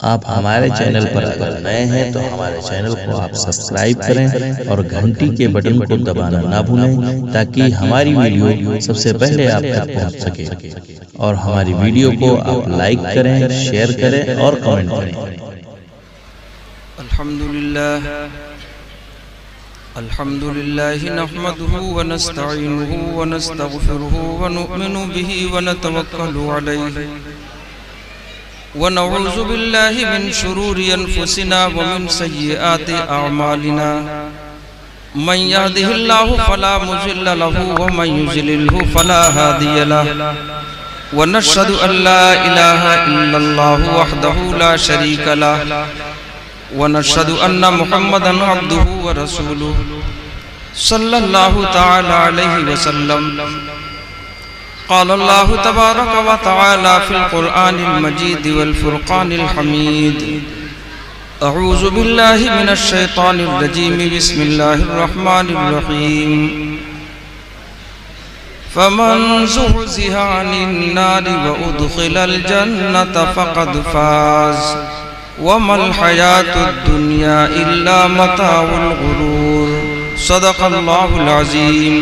आप हमारे चैनल पर अगर नए हैं तो हमारे चैनल को आप सब्सक्राइब करें और घंटी के बटन को दबाना ना भूलें ताकि हमारी वीडियो सबसे पहले आप तक पहुंच सके। और हमारी वीडियो को आप लाइक करें, शेयर करें और कमेंट करें। अल्हम्दुलिल्लाह नहमदुहु व नस्तईनुहु व नस्तगफिरुहु व नु'मिनु बिही व नतवक्कलु अलैहि व नऊज़ु बिल्लाहि मिन शुरूरि अनफुसिना व मिन सय्यिआति अअमालिना मन यहदिहिल्लाहु फला मुज़िल्ल लहु व मन युज़लिल्हु फला हादिय लहु व नशहदु अल्ला इलाहा इल्लल्लाहु वहदहु ला शरीका लहु व नशहदु अन्ना मुहम्मदन अब्दुहु व रसूलुहु सल्लल्लाहु तआला अलैहि वसल्लम। क़ाल अल्लाहु तबारक व तआला फ़िल क़ुरआनिल मजीद वल फ़ुरक़ानिल हमीद। अऊज़ु बिल्लाहि मिनश शैतानिर रजीम। बिस्मिल्लाहिर रहमानिर रहीम। फ़मन ज़ुहज़िहा अनिन नारि व उदख़िलल जन्नत फ़क़द फ़ाज़ वमल हयातुद दुनिया इल्ला मताउल गुरूर। सदक़ल्लाहुल अज़ीम।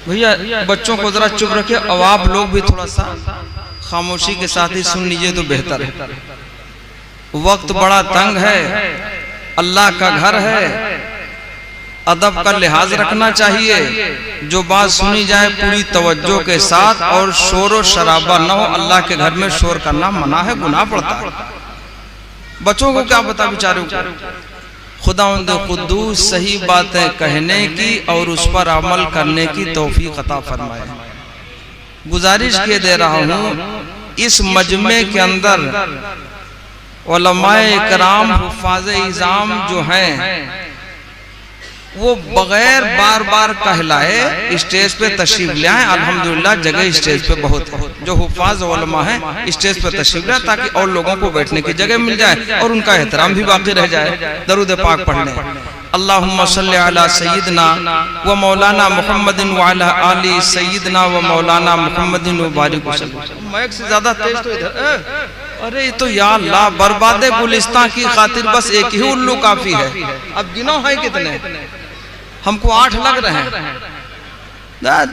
भैया बच्चों को जरा चुप रखे और आप लोग भी थोड़ा सा खामोशी के साथ ही सुन लीजिए तो बेहतर है। वक्त बड़ा तंग है, अल्लाह का घर है, अदब का लिहाज रखना चाहिए। जो बात सुनी जाए पूरी तवज्जो के साथ और शोर और शराबा न हो। अल्लाह के घर में शोर करना मना है, गुनाह पड़ता है। बच्चों को क्या पता बेचारों को। खुदावंद कुद्दूस सही बातें कहने की और उस पर अमल करने की तौफीक अता फरमाए। गुजारिश किए दे रहा हूँ, इस मजमे के अंदर उलमाए इकराम हुफ़ाज़े इज़ाम जो हैं वो बगैर बार बार कहलाए स्टेज पे तशरीफ ले आए। अल्हम्दुलिल्लाह जगह स्टेज पे बहुत है। जो हुफ़ाज़ उलमा हैं स्टेज पे तशरीफ लाए ताकि और लोगों को बैठने की जगह मिल जाए और उनका एहतराम भी बाकी रह जाए। दरूद पाक पढ़ लें। अल्लाहुम्मा सल्लि अला सय्यिदना व मौलाना मुहम्मदिन व अला आलि सय्यिदना व मौलाना मुहम्मदिन व बारिक वसल्लम। माइक से ज्यादा तेज तो इधर। अरे तो या अल्लाह, बर्बादे गुलिस्तान की खातिर बस एक ही उल्लू काफी है। अब गिनो है कितने? हमको 8 लग रहे हैं।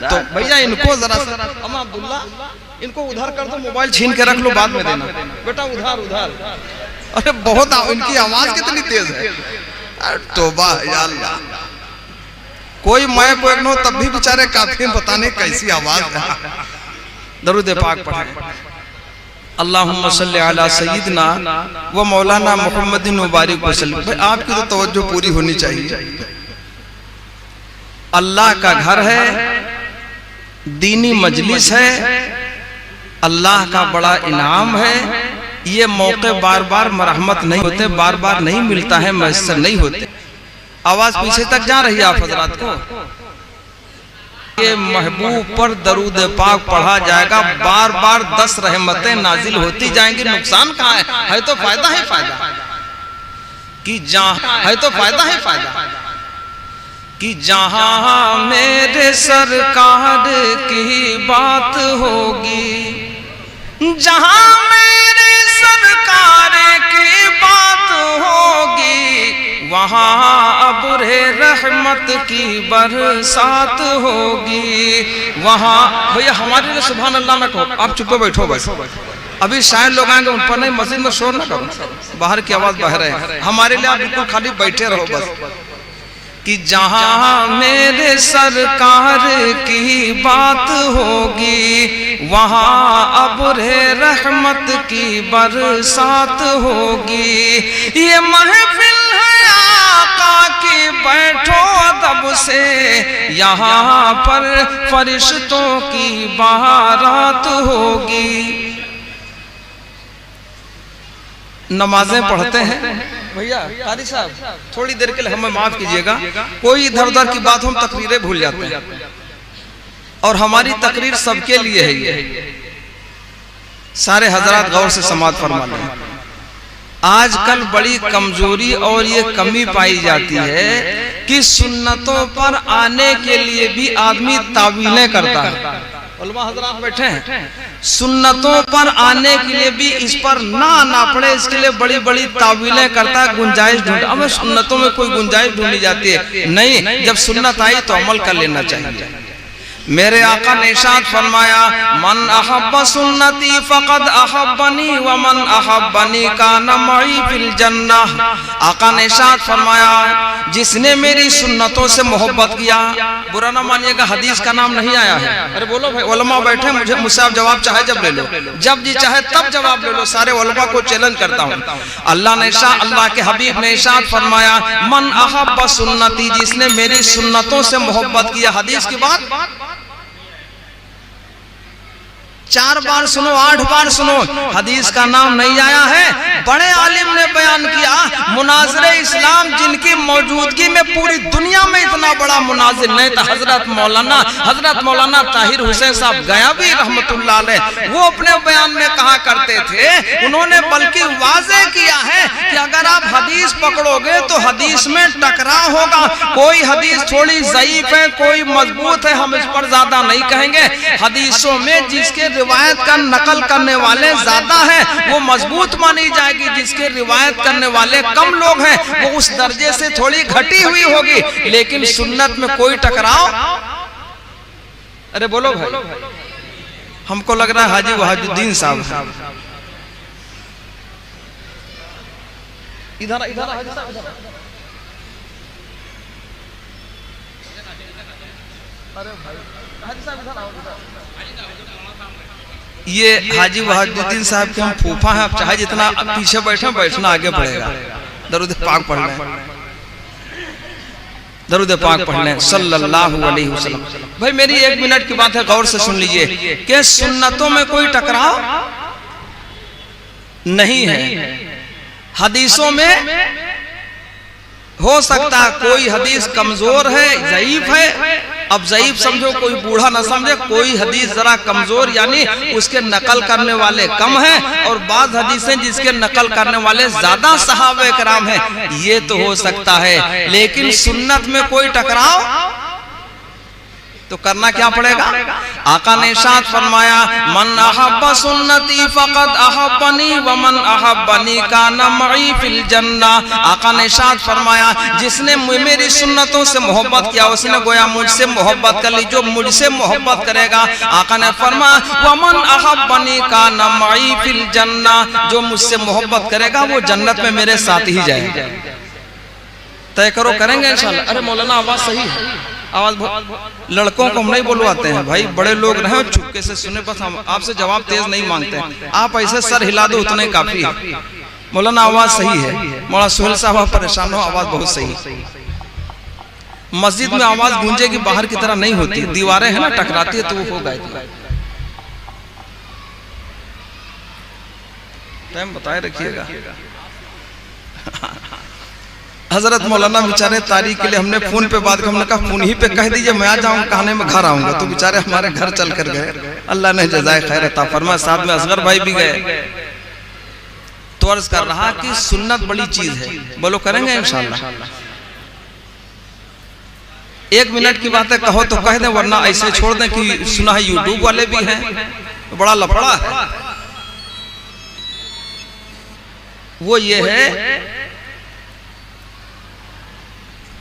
तो भैया इनको जरा अम्मा अब्दुल्ला इनको उधर कर दो, मोबाइल छीन के रख लो, बाद में देना बेटा। उधर उधर। अरे बहुत इनकी आवाज कितनी तेज है। तौबा या अल्लाह। कोई मैं कोई न हो तब भी बेचारे काफी बताने कैसी आवाज है। दरूद पाक पढ़े। अल्लाहुम्मा सल्लि अला सय्यिदना व मौलाना मुहम्मदिन व बारिक वसल्लम। आपकी तो तवज्जो पूरी होनी चाहिए। अल्लाह का घर है, दीनी मजलिस है, अल्लाह का बड़ा इनाम है। ये मौके बार बार मरहमत नहीं होते, बार बार नहीं मिलता है, मैसर नहीं होते। आवाज पीछे तक जा रही है आप हजरात को। ये महबूब पर दरूद पाक पढ़ा जाएगा, बार बार 10 रहमतें नाजिल होती जाएंगी। नुकसान कहाँ है तो फायदा है। फायदा कि जहाँ है तो फायदा है। फायदा कि जहाँ मेरे सरकार की बात होगी, जहाँ मेरे सरकार की बात होगी, वहाँ अब्रे रहमत की बरसात होगी। वहाँ भैया हमारे लिए सुभान अल्लाह ना कहो, आप चुप बैठो बस। अभी शायद लोग आएंगे, उन पर नहीं, मस्जिद में शोर ना करो, बाहर की आवाज बह रहे हैं। हमारे लिए आप बिल्कुल खाली बैठे रहो बस। कि जहाँ मेरे सरकार की बात होगी, वहाँ अब्रे रहमत की बरसात होगी। ये महफिल है आका की, बैठो अदब से, यहाँ पर फरिश्तों की बारात होगी। नमाजें पढ़ते हैं भैया। कारी साहब थोड़ी देर के लिए हमें माफ कीजिएगा, कोई इधर उधर की बात हम तकरीरें भूल जाते हैं और हमारी तकरीर सबके लिए है। ये सारे हजरात गौर से समाअत फरमा लें। आजकल बड़ी कमजोरी और ये कमी पाई जाती है कि सुन्नतों पर आने के लिए भी आदमी तावीलें करता है। उलमा हजरात बैठे हैं, सुन्नतों पर आने के लिए भी इस पर ना आना पड़े, इसके लिए बड़ी बड़ी तावीलें करता है, गुंजाइश ढूंढ। अब सुन्नतों में कोई गुंजाइश ढूंढी जाती है नहीं, जब सुन्नत आई तो अमल कर लेना चाहिए। मेरे आका ने इरशाद फरमाया, मन अहब्ब सुन्नती फक़द अहब्बनी व मन अहब्बनी काना मई फिल जन्नह। आका ने इरशाद फरमाया, जिसने मेरी सुन्नतों से मोहब्बत किया, बुरा ना मानिएगा हदीस का नाम नहीं आया है। अरे बोलो भाई, उलमा बैठे, मुझसे आप जवाब चाहे जब ले लो, जब जी चाहे तब जवाब ले लो, सारे उलमा को चैलेंज करता हूँ। अल्लाह के हबीब ने इरशाद फरमाया, मन अहब्ब सुन्नती, जिसने मेरी सुन्नतों से मोहब्बत किया। हदीस की बात 4 बार सुनो, 8 बार सुनो, हदीस का नाम नहीं आया है। बड़े आलिम ने बयान किया, मुनाज़िरे इस्लाम जिनकी मौजूदगी में पूरी दुनिया में इतना बड़ा मुनाज़िर नहीं था, हजरत मौलाना ताहिर हुसैन साहब गयावी रहमतुल्लाह अलैह, वो अपने बयान में कहा करते थे, उन्होंने बल्कि वाज़ेह किया है कि अगर आप हदीस पकड़ोगे तो हदीस में टकराव होगा। कोई हदीस थोड़ी ज़ईफ है, कोई मजबूत है, हम इस पर ज्यादा नहीं कहेंगे। हदीसों में जिसके रिवायत का नकल करने वाले ज्यादा हैं वो मजबूत मानी जाएगी, जिसके रिवायत करने वाले कम लोग हैं वो उस दर्जे से थोड़ी घटी हुई होगी। लेकिन सुन्नत में कोई टकराव, अरे बोलो भाई, हमको लग रहा है हाजी वहाजुद्दीन साहब इधर ये हाजी वहाजुद्दीन साहब के हम फूफा हैं। आप चाहे जितना पीछे बैठे, बैठना आगे बढ़ेगा। दरूद पाक पढ़ लें, दरूद पाक पढ़ लें सल्लल्लाहु अलैहि वसल्लम। भाई मेरी 1 मिनट की बात है, गौर से सुन लीजिए कि सुन्नतों में कोई टकराव नहीं है। हदीसों में हो सकता है कोई हदीस कमजोर है, ज़ईफ है। अब ज़ईफ समझो, कोई बूढ़ा ना समझे, कोई हदीस जरा कमजोर यानी उसके नकल करने वाले कम हैं, और बाद हदीसें जिसके नकल करने वाले ज्यादा सहाबा किराम हैं, ये तो हो सकता है। लेकिन सुन्नत में कोई टकराव तो करना क्या पड़ेगा? आका ने इरशाद फरमाया, मन अहब्ब सुन्नती फक़द अहब्बनी व मन अहब्बनी काना मई फिल जन्नह। आका ने इरशाद फरमाया, जिसने मेरी सुन्नतों से मोहब्बत किया उसने गोया मुझसे मोहब्बत कर ली। जो मुझसे मोहब्बत करेगा, आका ने फरमाया, व मन अहब्बनी काना मई फिल जन्नह, जो मुझसे मोहब्बत करेगा वो जन्नत में मेरे साथ ही जाएगा। तय करो, करेंगे इंशाल्लाह। अरे मौलाना आवाज सही है, आवाज लड़कों को हम नहीं बोलवाते हैं भाई, बड़े लोग रहे चुपके से सुने, बस हम आपसे जवाब तेज नहीं मांगते हैं। आप ऐसे सर हिला दो उतने काफी है। मौलाना आवाज सही है, मौलाना सुहेल साहब परेशान हो, आवाज बहुत सही है। मस्जिद में आवाज गूंजेगी, बाहर की तरह नहीं होती, दीवारें है ना टकराती है तो वो हो गए। टाइम बताए रखिएगा। हजरत मौलाना बेचारे तारीख के लिए हमने फोन पे बात, हमने कहा फोन ही पे कह दीजिए, मैं आ जाऊंगा, कहने में घर आऊंगा, तो बेचारे हमारे घर चल कर गए। अल्लाह ने जज़ाए खैर अता फरमाए। साथ में असगर भाई भी गए। तो अर्ज कर रहा कि सुन्नत बड़ी चीज है, बोलो करेंगे इंशाल्लाह। 1 मिनट की बातें कहो तो कह दें, वरना ऐसे छोड़ दें कि सुना है यूट्यूब वाले भी हैं, बड़ा लफड़ा है। वो ये है,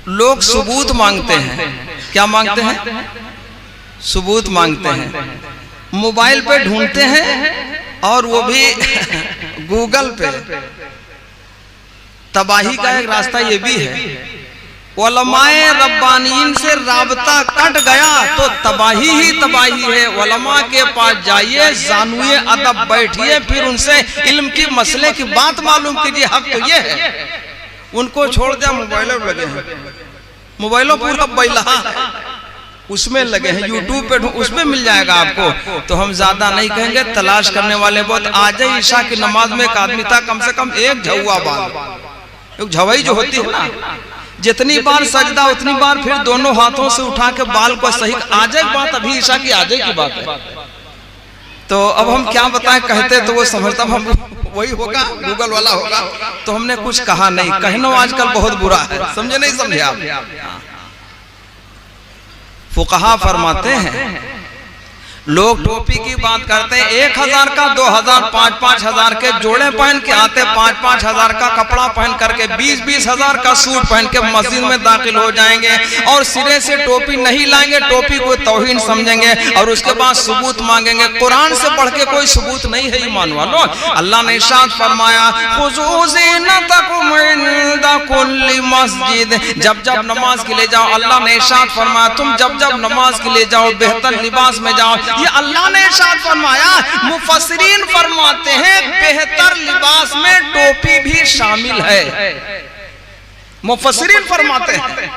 लोग सबूत मांगते हैं। क्या मांगते हैं? सबूत मांगते हैं। मोबाइल पे ढूंढते हैं और वो भी गूगल पे। तबाही का एक रास्ता ये भी है, उलमाए रब्बानीन से राबता कट गया तो तबाही ही तबाही है। उलमा के पास जाइए, जानुए अदब बैठिए, फिर उनसे इल्म की मसले की बात मालूम कीजिए। हक तो ये है, उनको छोड़ दिया, मोबाइलों लगे हैं, मोबाइलों पूरा बैला उसमें लगे हैं, यूट्यूब पे उसमें मिल जाएगा आपको। तो हम ज्यादा नहीं कहेंगे, तलाश करने वाले बहुत। आज ही ईशा की नमाज में एक आदमी था, कम से कम एक झुआ बाल, एक झवई जो होती है ना, जितनी बार सजदा उतनी बार फिर दोनों हाथों से उठा के बाल को सही। आज एक बात, अभी ईशा की आज की बात है, तो अब हम क्या बताएं, कहते तो वो समझता हम वही होगा, गूगल वाला होगा, तो हमने कुछ कहा नहीं। कहना आजकल बहुत बुरा है, समझे नहीं समझे आप? फुकहा फरमाते हैं, लोग टोपी की बात करते हैं, 1000 का 2000 5-5 हजार के जोड़े पहन के आते, 5-5 हजार का कपड़ा पहन करके 20-20 हजार का सूट पहन के मस्जिद में दाखिल हो जाएंगे और सिरे से टोपी नहीं लाएंगे, टोपी को तौहीन समझेंगे और उसके बाद सबूत मांगेंगे। कुरान से बढ़ के कोई सबूत नहीं है ईमान वालों। अल्लाह ने इरशाद फरमाया, खुज़ू ज़ीनतकुम इंदा कुल्ली मस्जिद, जब जब नमाज के लिए जाओ, अल्लाह ने इरशाद फरमाया तुम जब जब नमाज के लिए जाओ बेहतर लिबास में जाओ। ये अल्लाह ने इरशाद फरमाया। मुफस्सिरीन फरमाते हैं बेहतर लिबास में टोपी भी शामिल है। मुफस्सिरीन फरमाते हैं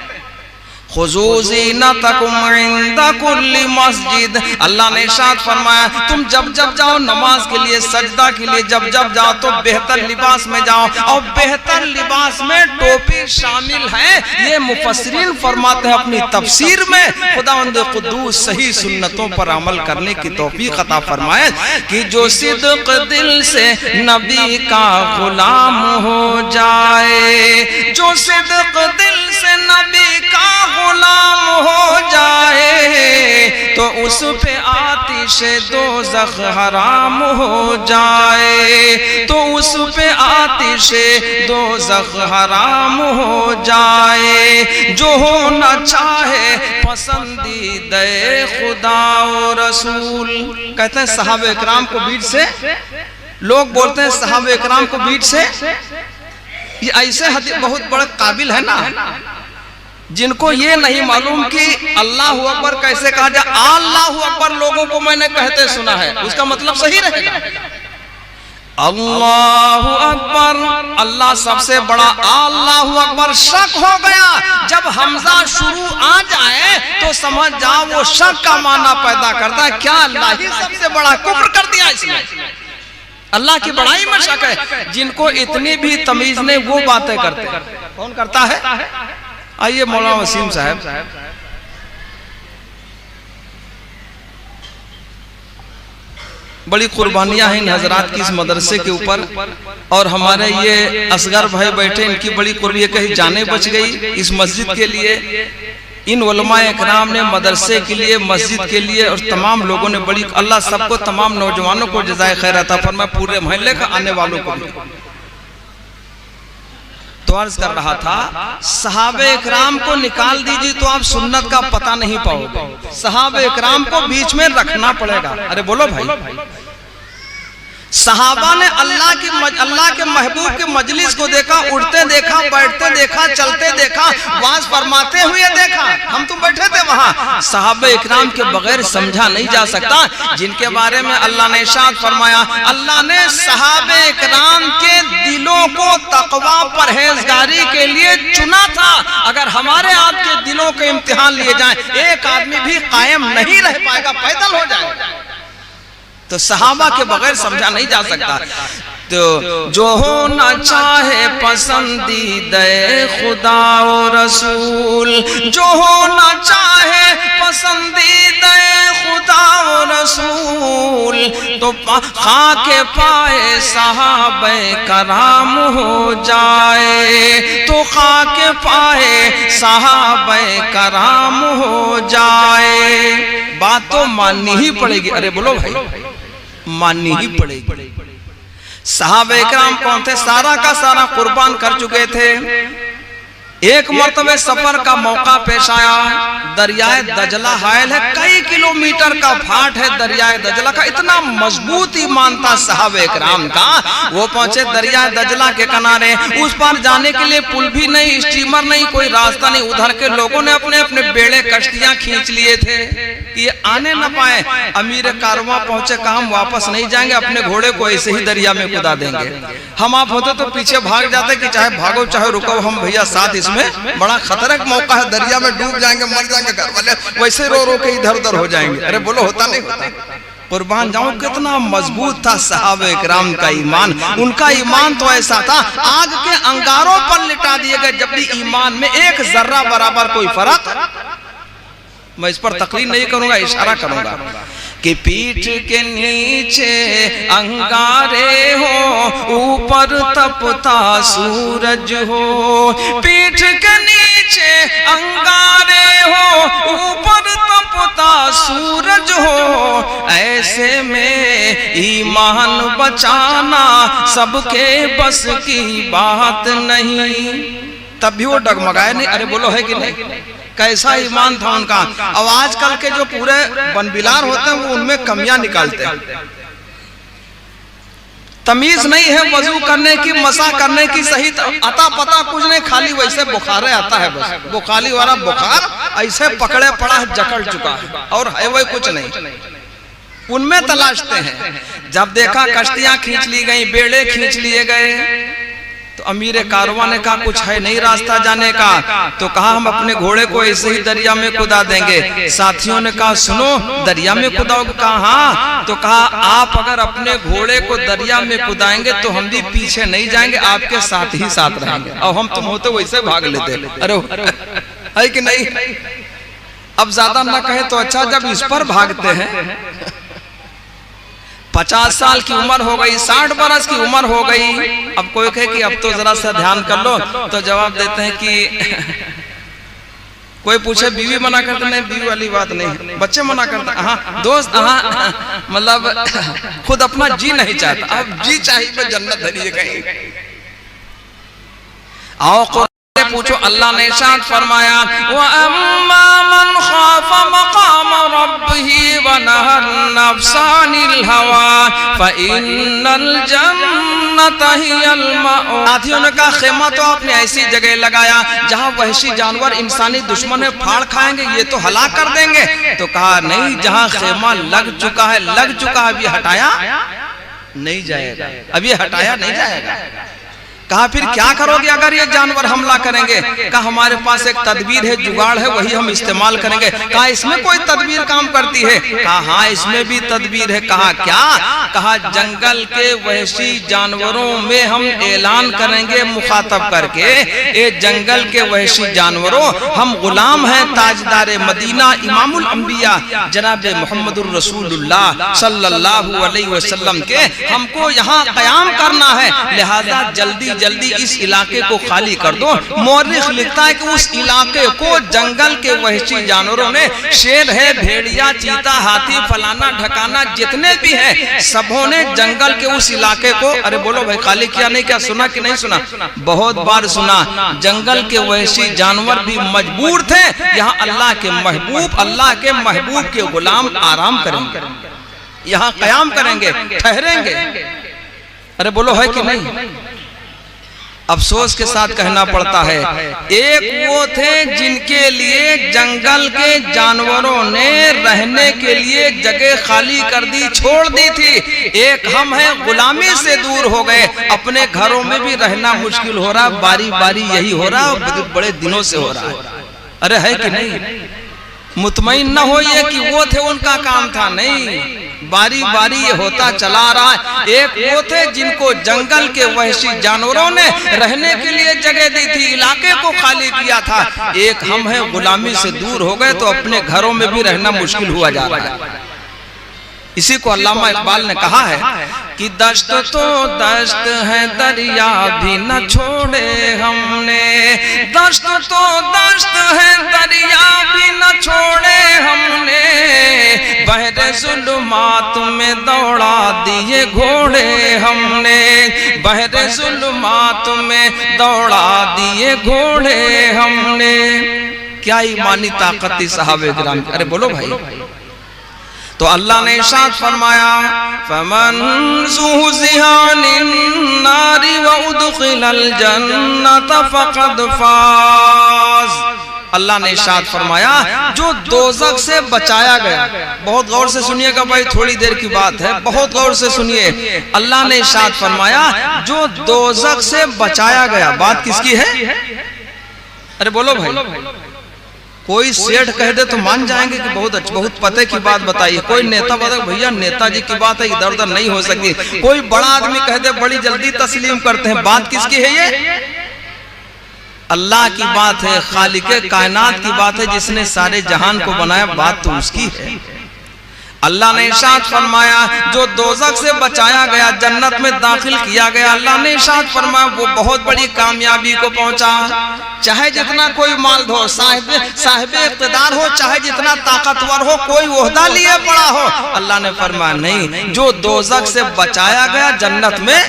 खुज़ू ज़ीनतकुम इंदा कुल्ली मस्जिद, अल्लाह ने इरशाद फरमाया तुम जब जब जाओ नमाज के लिए, सजदा के लिए जब जब जाओ तो बेहतर लिबास में जाओ, और बेहतर लिबास में टोपी शामिल है। ये मुफस्सिरीन फरमाते हैं अपनी तफसीर में, खुदावंद कुद्दूस सही सुन्नतों पर अमल करने की तौफीक अता फरमाए कि जो सिद्क दिल से नबी का गुलाम हो जाए, जो सिद्क दिल से नबी का गुलाम हो जाए तो उस पे आतिश दोज़ख हराम हो जाए, तो उस पे आतिश दोज़ख हराम हो जाए। जो होना चाहे पसंदीदा खुदा और रसूल। कहते हैं सहाबे इकराम को बीच से, लोग बोलते हैं सहाबे इकराम को बीच से, ये ऐसे हदीस बहुत बड़े काबिल है ना जिनको ये नहीं मालूम कि अल्लाह अकबर कैसे कहा जाए। अल्लाह अकबर लोगों को मैंने कहते सुना है, उसका मतलब सही रहेगा अल्लाह अकबर, अल्लाह सबसे बड़ा, अल्लाह अकबर। शक हो गया जब हमजा शुरू आ जाए तो समझ जाओ वो शक का माना पैदा करता है। क्या अल्लाह ही सबसे बड़ा, कुफ्र कर दिया इसने। अल्लाह की बड़ाई में शक है। जिनको इतनी भी तमीज नहीं वो बातें करते। कौन करता है? आइए मौलाना वसीम साहब, बड़ी कुर्बानियां हैं इन हजरात की इस मदरसे के ऊपर, और हमारे ये असगर भाई बैठे, इनकी बड़ी कुर्बानी, कहीं जाने बच गई इस मस्जिद के लिए। इन उलमाए इकराम ने मदरसे के लिए, मस्जिद के लिए और तमाम लोगों ने बड़ी, अल्लाह सबको, तमाम नौजवानों को जज़ाए खैर अता फरमाए, पूरे मोहल्ले का आने वालों को भी। तो अर्ज कर रहा था सहाबे इकराम को निकाल दीजिए तो आप सुन्नत का पता नहीं पाओगे, सहाबे इकराम को बीच में रखना पड़ेगा। अरे बोलो भाई, सहाबा ने अल्लाह के महबूब के मजलिस को देखा, उठते देखा, बैठते देखा, चलते देखा, वाज फरमाते हुए देखा। हम तो बैठे थे वहां। सहाबा इकराम के बगैर समझा नहीं जा सकता, जिनके बारे में अल्लाह ने इरशाद फरमाया, अल्लाह ने सहाबा इकराम के दिलों को तकवा परहेजगारी के लिए चुना था। अगर हमारे आपके दिलों के इम्तिहान लिए जाएं, एक आदमी भी कायम नहीं रह पाएगा, पैदल हो जाएगा। तो सहाबा के बगैर समझा नहीं जा सकता। तो जो होना चाहे पसंदीदा खुदा और रसूल, जो होना चाहे पसंदीदा खुदा और रसूल, तो खाके पाए सहाबे कराम हो जाए, तो खाके पाए सहाबे कराम हो जाए। बात तो माननी ही पड़ेगी। अरे बोलो भाई, माननी ही पड़ेगी। सहाबा इकराम कौन थे? सारा का सारा कुर्बान कर चुके थे। एक मर्तबे सफर का मौका पेश आया, दरियाए दजला हायल है, कई किलोमीटर का फाट है दरियाए दजला का। इतना मजबूत ईमान था सहाबा इकराम का। वो पहुंचे दरियाए दजला के किनारे, उस पार जाने के लिए पुल भी नहीं, स्टीमर नहीं, कोई रास्ता नहीं। उधर के लोगों ने अपने अपने बेड़े, कश्तियां खींच लिए थे कि ये आने न पाए। अमीर कारवां पहुंचे, कहा हम वापस नहीं जाएंगे, अपने घोड़े को ऐसे ही दरिया में कुदा देंगे। हम आप होते तो पीछे भाग जाते कि चाहे भागो चाहे रुको, हम भैया साथ, इसमें बड़ा खतरे का मौका है, दरिया में डूब जाएंगे, मर जाएंगे घर वाले, वैसे रो रो के इधर उधर हो जाएंगे। अरे बोलो, होता नहीं होता? कुर्बान जाऊं, कितना मजबूत था सहाबा इकराम का ईमान। उनका ईमान तो ऐसा था, आग के अंगारों पर लिटा दिए गए, जब भी ईमान में एक जर्रा बराबर कोई फर्क। मैं इस पर तकरीर नहीं करूंगा, इशारा करूंगा कि पीठ के नीचे अंगारे हो, ऊपर तपता सूरज हो। पीठ के नीचे अंगारे हो, ऊपर तपता सूरज हो, ऐसे में ईमान बचाना सबके बस की बात नहीं। तब भी वो डगमगाए नहीं। अरे बोलो है कि नहीं? कैसा ईमान था उनका। अब आजकल के जो पूरे बनबिलार होते हैं वो उनमें कमियां निकालते हैं। तमीज नहीं है वजू करने की, मसा करने की, सही अता पता कुछ नहीं, खाली वैसे बुखारे आता है बस। बुखारी वाला बुखार ऐसे पकड़े पड़ा है, जकड़ चुका है, और है वही कुछ नहीं। उनमें तलाशते हैं। जब देखा कश्तियां खींच ली गई, बेड़े खींच लिए गए, तो अमीर कारवां ने कहा कुछ है नहीं रास्ता जाने का। तो कहा हम अपने घोड़े को ऐसे ही दरिया में कुदा देंगे। साथियों ने कहा सुनो, दरिया में कुदाओगे? कहा हाँ। तो कहा आप अगर अपने घोड़े को दरिया में कुदाएंगे तो हम भी पीछे नहीं जाएंगे, आपके साथ ही साथ रहेंगे। और हम तुम होते वैसे भाग लेते। अरे है कि नहीं? अब ज्यादा ना कहे तो अच्छा, जब इस पर भागते हैं 50 साल की उम्र हो गई, 60 बरस की उम्र हो गई, अब कोई कहे कि अब तो जरा सा ध्यान कर लो, तो जवाब देते हैं कि कोई पूछे बीवी मना करते, नहीं बीवी वाली बात नहीं, बच्चे मना करते, हाँ दोस्त, हाँ मतलब खुद अपना जी नहीं चाहता। अब जी चाहिए तो जन्नत धरिए कहीं। आओ पूछो, अल्लाह ने इरशाद फरमाया व अम्मा मन खाफा मकाम रब्बिही व नहर नफ्सानिल हवा फइन्नल जन्नता हियल मअवा। साथियों ने कहा खेमा तो आपने ऐसी जगह लगाया जहां वहशी जानवर इंसानी दुश्मन में फाड़ खाएंगे, ये तो हलाक कर देंगे। तो कहा नहीं, जहां खेमा लग चुका है, अभी हटाया नहीं जाएगा, अभी हटाया नहीं जाएगा। कहा फिर क्या करोगे अगर ये जानवर हमला करेंगे? कहा हमारे पास एक तदबीर है, जुगाड़ है, वही हम इस्तेमाल करेंगे। कहा इसमें कोई तदबीर काम करती है? कहा हाँ इसमें भी तदबीर है। कहा क्या? कहा जंगल के वहशी जानवरों में हम ऐलान करेंगे मुखातब करके, ये जंगल के वहशी जानवरों, हम गुलाम हैं ताजदार मदीना इमामुल अंबिया जनाब मोहम्मदुर रसूलुल्लाह सल्लल्लाहु अलैहि वसल्लम के, हमको यहाँ क़याम करना है, लिहाजा जल्दी जल्दी इस इलाके को खाली कर दो। मौरिख लिखता है कि उस इलाके को जंगल के वहशी जानवरों ने, शेर है, भेड़िया, चीता, हाथी, फलाना ढकाना जितने भी हैं, सबों ने जंगल के उस इलाके को, अरे बोलो भाई खाली किया नहीं? क्या सुना कि नहीं सुना? बहुत बार सुना। जंगल के वहशी जानवर भी मजबूर थे, यहाँ अल्लाह के महबूब के गुलाम आराम करेंगे, यहाँ क़याम करेंगे, ठहरेंगे। अरे बोलो है कि नहीं? अफसोस के साथ कहना पड़ता है, एक वो थे जिनके लिए जंगल के जानवरों ने रहने के लिए जगह खाली कर दी, छोड़ दी थी। एक हम हैं, गुलामी से दूर हो गए, अपने घरों में भी रहना मुश्किल हो रहा, बारी बारी यही हो रहा, बड़े दिनों से हो रहा है। अरे है कि नहीं? मुतमईन न होइए कि वो थे उनका काम था, नहीं, बारी बारी ये होता चला रहा है। एक वो थे जिनको जंगल के वहशी जानवरों ने रहने के लिए जगह दी थी, इलाके को खाली किया था। एक हम हैं, गुलामी से दूर हो गए तो अपने घरों में भी रहना मुश्किल हुआ जा रहा है। इसी को अल्लामा इकबाल ने कहा है कि दश्त तो दश्त है, दरिया भी न छोड़े हमने, दश्त तो दश्त है, दरिया भी न छोड़े हमने, बहरे जुल्मात में दौड़ा दिए घोड़े हमने, बहरे जुल्मात में दौड़ा दिए घोड़े हमने। क्या ईमानी ताकत थी सहाबे किराम। अरे बोलो भाई। तो अल्लाह ने इरशाद फरमाया फमन ज़ुहज़िहा अनिन नारि व उदख़िलल जन्नत फ़क़द फ़ाज़। अल्लाह ने इरशाद फरमाया जो दोज़ख से बचाया गया, बहुत गौर से सुनिएगा भाई, थोड़ी देर की बात है, बहुत गौर से सुनिए। अल्लाह ने इरशाद फरमाया जो दोज़ख से बचाया गया, बात किसकी है? अरे बोलो भाई। कोई सेठ कह दे तो मान जाएंगे कि बहुत पते की बात बताइए। कोई नेता बता भैया नेताजी की बात है, इधर उधर नहीं हो सकती। कोई बड़ा आदमी कह दे बड़ी जल्दी तस्लीम करते हैं। बात किसकी है? ये अल्लाह की बात है, खालिके कायनात की बात है, जिसने सारे जहान को बनाया, बात तो उसकी है। अल्लाह ने इरशाद फरमाया जो दोज़ख से बचाया गया, जन्नत में दाखिल किया गया, अल्लाह ने इरशाद फरमाया वो बहुत बड़ी कामयाबी को पहुंचा। चाहे जितना कोई माल हो, साहिब इक़्तिदार हो, चाहे जितना ताकतवर हो, कोई ओहदा लिए पड़ा हो, अल्लाह ने फरमाया नहीं, जो दोज़ख से बचाया गया, जन्नत में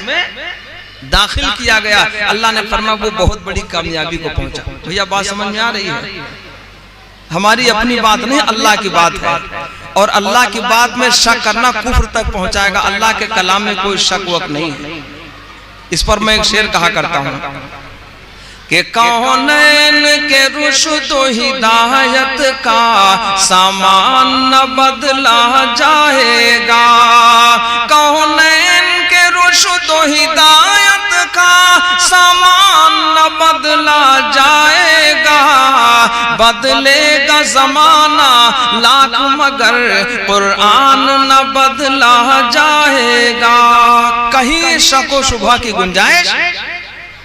दाखिल किया गया, अल्लाह ने फरमाया वो बहुत बड़ी कामयाबी को पहुंचा। भैया बात समझ में आ रही है? हमारी अपनी बात नहीं, अल्लाह की बात है, और अल्लाह की बात में शक करना कुफ्र तक पहुंचाएगा। अल्लाह के कलाम में कोई शक वक नहीं है। इस पर मैं एक शेर कहा करता हूं कि कौनैन के रुश्द व हिदायत का सामान न बदला जाएगा, कौनैन के रुश्द व हिदायत का सामान न बदला जाएगा, बदलेगा जमाना लाख मगर कुरान न बदला जाएगा। कहीं शक व शुबह की गुंजाइश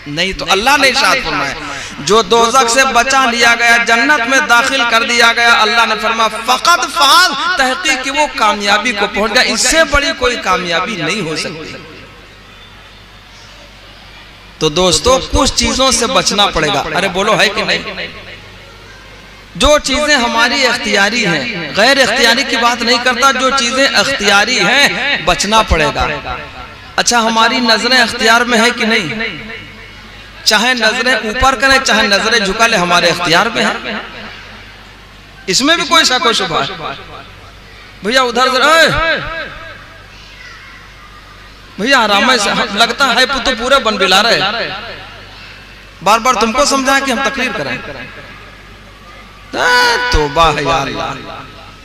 नहीं। तो अल्लाह ने इरशाद फरमाया जो दोज़ख से बचा लिया गया, जन्नत में दाखिल कर दिया गया, अल्लाह ने फरमाया फ़क़द फ़ाज़, तहक़ीक़ कि वो कामयाबी को पहुंच गया। इससे बड़ी कोई कामयाबी नहीं हो सकती। तो दोस्तों कुछ चीजों से बचना पड़ेगा। अरे बोलो है कि नहीं? जो चीजें हमारी अख्तियारी हैं, गैर अख्तियारी की बात नहीं करता, जो चीजें अख्तियारी हैं बचना पड़ेगा। अच्छा हमारी नजरें अख्तियार में है कि नहीं? चाहे नजरें ऊपर करें चाहे नजरें झुका ले, हमारे अख्तियार में है, इसमें भी कोई शक व शुबहा। भैया उधर भैया आराम से, लगता है तो पूरे बन बिला रहे, बार बार तुमको समझाएं कि हम तकरीर करें। तो वाह यार,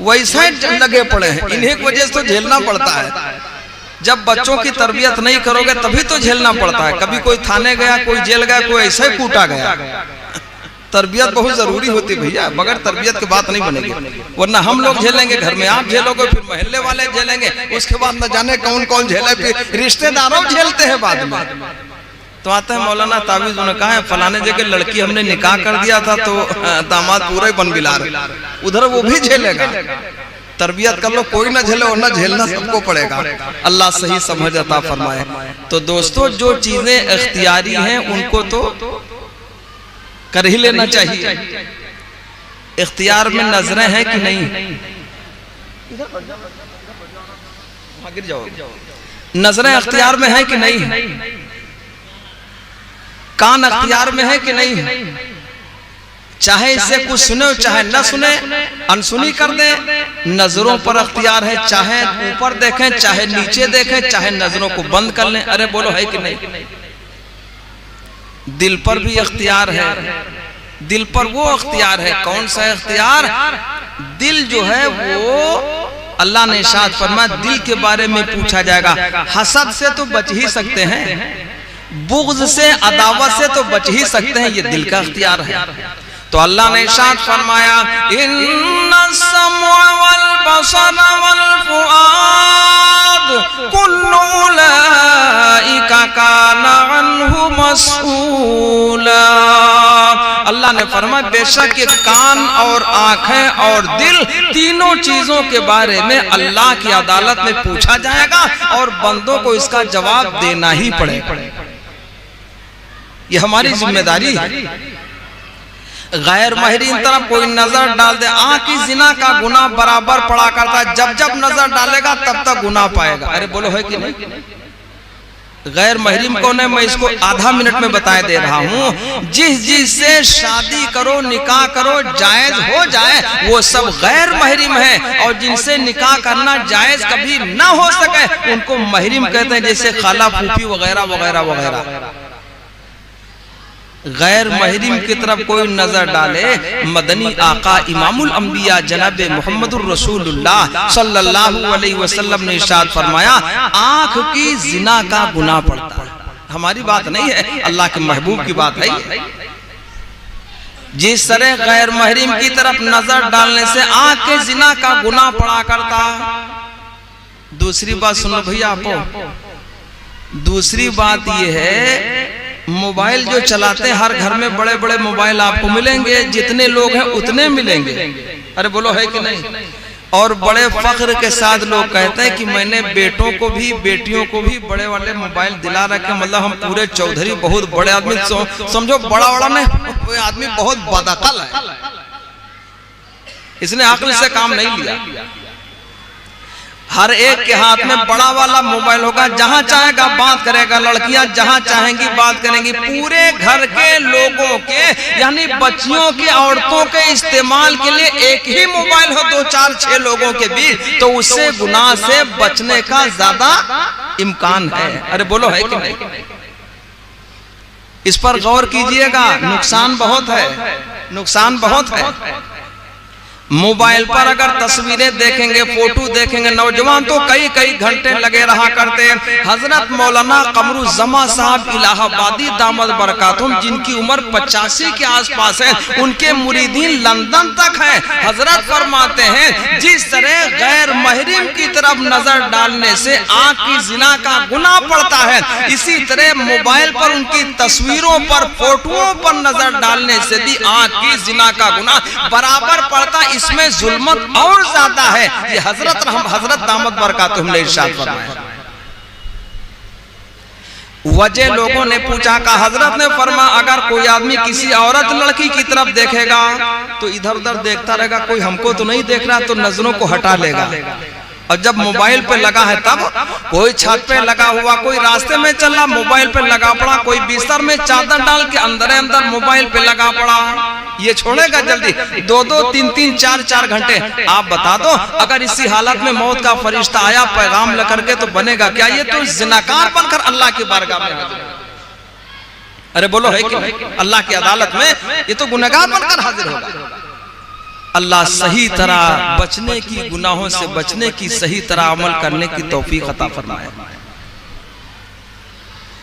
वैसे लगे पड़े हैं, इन्हीं की वजह से तो झेलना पड़ता है। जब बच्चों की तरबियत नहीं करोगे तभी तो झेलना पड़ता है। कभी कोई थाने गया, कोई जेल गया, कोई ऐसे कूटा गया। तरबियत बहुत जरूरी होती है भैया, बगैर तरबियत की बात नहीं बनेगी। वरना हम लोग झेलेंगे, घर में आप झेलोगे, फिर मोहल्ले वाले झेलेंगे, उसके बाद न जाने कौन कौन झेले, फिर रिश्तेदारों झेलते हैं बाद में। तो आता है मौलाना तावीज़ ने कहा है फलाने जगह लड़की हमने निकाह कर दिया था तो दामाद पूरा ही बन बिला रहे, उधर वो भी झेलेगा। तरबियत कर लो, कोई ना झेले और ना झेलना सबको पड़ेगा। अल्लाह सही समझ अता फरमाए। तो दोस्तों जो चीजें इख्तियारी हैं उनको तो कर ही लेना चाहिए। इख्तियार में नजरें हैं कि नहीं? गिर जाओ। नजरें इख्तियार में है कि नहीं? कान इख्तियार में है कि नहीं? चाहे इससे कुछ सुने चाहे न सुने, अनसुनी कर दे, नजरों पर अख्तियार है। चाहे ऊपर देखें चाहे नीचे देखें, चाहे नजरों को बंद कर लें। अरे बोलो है कि नहीं? दिल पर भी अख्तियार है। दिल पर वो अख्तियार है, कौन सा अख्तियार? दिल जो है वो अल्लाह ने इरशाद फरमाया दिल के बारे में पूछा जाएगा। हसद से तो बच ही सकते हैं, बुग़्ज़ से अदावत से तो बच ही सकते हैं, ये दिल का अख्तियार है। तो अल्लाह ने इरशाद फरमाया इन्नस समअ वल बसर वल फुआद कुल्लु उलाइका काना अन्हु मस्ऊला। अल्लाह ने फरमाया बेशक ये कान और आंखें और दिल, तीनों चीजों के बारे में अल्लाह की अदालत में पूछा जाएगा और बंदों को इसका जवाब देना ही पड़ेगा। ये हमारी जिम्मेदारी है। गैर महरीन तरफ कोई नजर डाल दे, आंख की जिना का गुनाह बराबर पड़ा करता है। जब जब नजर डालेगा तब तक गुनाह पाएगा। अरे बोलो है कि नहीं? गैर महरीम कौन है? मैं इसको आधा मिनट में बताए दे रहा हूँ। जिस से शादी करो, निकाह करो, जायज हो जाए, वो सब गैर महरीम है। और जिनसे निकाह करना जायज कभी ना हो सके उनको महरीम कहते हैं, जैसे खाला, फूफी वगैरह वगैरह वगैरह। गैर महरीम की तरफ कोई नजर डाले, मदनी आका इमामुल अंबिया जनाब मोहम्मदुर रसूलुल्लाह सल्लल्लाहु अलैहि वसल्लम ने इरशाद फरमाया आंख की जिना का गुनाह पड़ता है। हमारी बात नहीं है, अल्लाह के महबूब की बात है। जिस तरह गैर महरीम की तरफ नजर डालने से आंख के जिना का गुनाह पड़ा करता। दूसरी बात सुनो भैया आपको, दूसरी बात यह है मोबाइल जो चलाते हैं, हर घर में बड़े बड़े मोबाइल आपको मिलेंगे, जितने लोग हैं उतने मिलेंगे। अरे बोलो है कि नहीं? और बड़े फख्र के साथ लोग कहते हैं कि मैंने बेटों को भी बेटियों को भी बड़े वाले मोबाइल दिला रखे, मतलब हम पूरे चौधरी बहुत बड़े आदमी, समझो बड़ा बड़ा नहीं, वो आदमी बहुत बदअकल है, इसने अक्ल से काम नहीं लिया। हर एक के हाथ में बड़ा वाला मोबाइल होगा, जहां चाहेगा बात करेगा, लड़कियां जहां चाहेंगी बात करेंगी। पूरे घर के लोगों के यानी बच्चियों के औरतों के इस्तेमाल के लिए एक ही मोबाइल हो 2 4 6 लोगों के बीच, तो उससे गुनाह से बचने का ज्यादा इम्कान है। अरे बोलो है कि नहीं? इस पर गौर कीजिएगा, नुकसान बहुत है, नुकसान बहुत है। मोबाइल पर अगर तस्वीरें देखेंगे, फोटो देखेंगे, नौजवान तो कई कई घंटे लगे रहा करते हैं। हजरत मौलाना कमरुज़्ज़मा साहब इलाहाबादी दामद बरकातुम, जिनकी उम्र 85 के आसपास है, उनके मुरीदीन लंदन तक हैं। हजरत फरमाते हैं जिस तरह गैर महरम की तरफ नजर डालने से आंख की जिना का गुनाह पड़ता है, इसी तरह मोबाइल पर उनकी तस्वीरों पर, फोटोओं पर नजर डालने से भी आंख की जिना का गुनाह बराबर पड़ता है। इसमें जुल्मत और ज्यादा है। ये हजरत दामद बरकातुहू ने इरशाद फरमाया। वजह लोगों ने पूछा का हजरत ने फरमाया अगर कोई आदमी किसी औरत लड़की की तरफ देखेगा तो इधर उधर देखता रहेगा, कोई हमको तो नहीं देख रहा, तो नजरों को हटा लेगा। और जब मोबाइल पे लगा है तब कोई छत पे लगा हुआ, कोई रास्ते में चल रहा मोबाइल पे लगा पड़ा, कोई बिस्तर में चादर डाल के अंदर अंदर मोबाइल पे लगा पड़ा, ये छोड़ेगा जल्दी? 2-2, 3-3, 4-4 घंटे। आप बता दो अगर इसी हालत में मौत का फरिश्ता आया पैगाम लेकर के तो बनेगा क्या? ये तो जिनाकार बनकर अल्लाह की बारगाह में हाजिर। अरे बोलो है कि अल्लाह की अदालत में ये तो गुनहगार बनकर हाजिर होगा। अल्लाह सही तरह बचने की, गुनाहों से बचने की, सही तरह अमल करने की तौफीक अता फरमाए।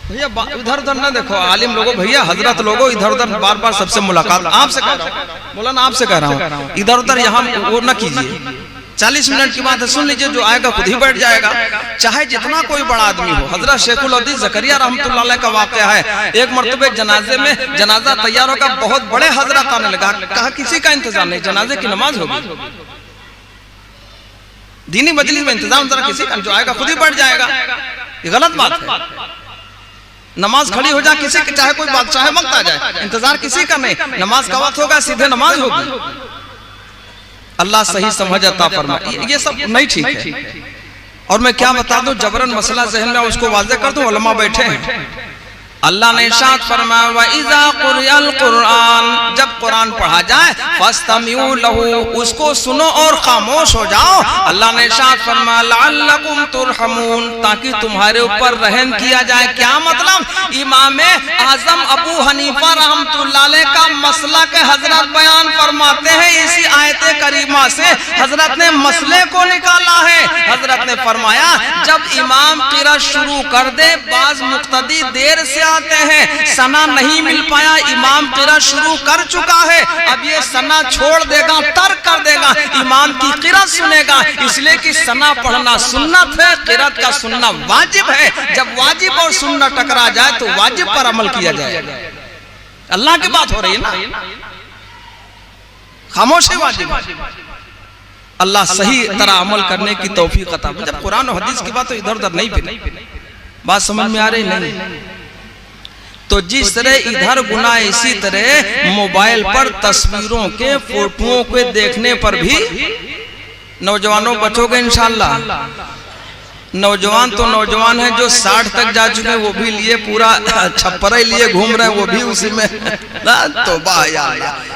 भैया इधर उधर ना देखो, आलिम लोगों, भैया हजरत लोगों, इधर उधर बार बार सबसे मुलाकात आपसे कह रहा हूँ, मौलाना आपसे कह रहा हूँ, इधर उधर यहाँ वो न कीजिए। 40 मिनट की बात है, सुन लीजिए, जो आएगा खुद ही बैठ जाएगा, चाहे जितना कोई बड़ा आदमी हो। हजरत शेखुल हदीस ज़करिया रहमतुल्लाह अलैह का वाक़या है। एक मरतबे जनाजे में जनाजा तैयार होगा, बहुत बड़े हजरत आने लगा, कहा किसी का इंतजार नहीं, जनाजे की नमाज होगी, दीनी मजलिस में इंतजाम जरा किसी का, जो आएगा खुद ही बैठ जाएगा। ये गलत बात है। नमाज खड़ी हो जाए किसी के, चाहे कोई बादशाह वक्त आ जाए, इंतजार किसी का नहीं। नमाज का वक्त होगा, सीधे नमाज होगी। अल्लाह सही समझ अता फरमाए। ये सब नहीं ठीक है। और मैं क्या बता दूं, जबरन मसला ज़हन में उसको वाज़ेह कर दूं, उलमा बैठे हैं। अल्लाह ने इरशाद फरमाया व इज़ा कुरियल कुरान, जब कुरान पढ़ा जाए फस्तमिउ लहू, उसको सुनो और खामोश हो जाओ। अल्लाह ने इरशाद फरमाया लअल्लकुम तुरहमून, ताकि तुम्हारे ऊपर रहम किया जाए। क्या मतलब? इमाम आजम अबू हनीफा रहमतुल्लाह अलैह का मसला के हजरत बयान फरमाते हैं। इसी आयत करीमा से हजरत ने मसले को निकाला है। हजरत ने फरमाया जब इमाम क़िरात शुरू कर दे, बाज मुक्तदी देर से आते हैं, सना नहीं मिल पाया, इमाम क़िरात शुरू कर चुका है, अब ये सना छोड़ देगा, तर्क कर देगा, इमाम की क़िरात सुनेगा, इसलिए कि सना पढ़ना सुन्नत है, क़िरात का सुनना वाजिब है। जब वाजिब और सुन्ना टकरा जाए तो वाजिब पर अमल किया जाएगा। अल्लाह की बात हो रही है ना, खामोशी वाजिब है। अल्लाह सही तरह अमल करने की तौफीक अता। जब कुरान और हदीस की बात तो इधर उधर नहीं भी, बात समझ में आ रही नहीं? तो जिस तरह इधर गुनाह, इसी तरह मोबाइल पर तस्वीरों के, फोटोओं के देखने पर भी नौजवानों बचोगे इंशाअल्लाह। नौजवान तो नौजवान है, जो 60 तक जा चुके हैं वो भी लिए पूरा छप्परा लिए घूम रहे हैं, वो भी उसी में। तो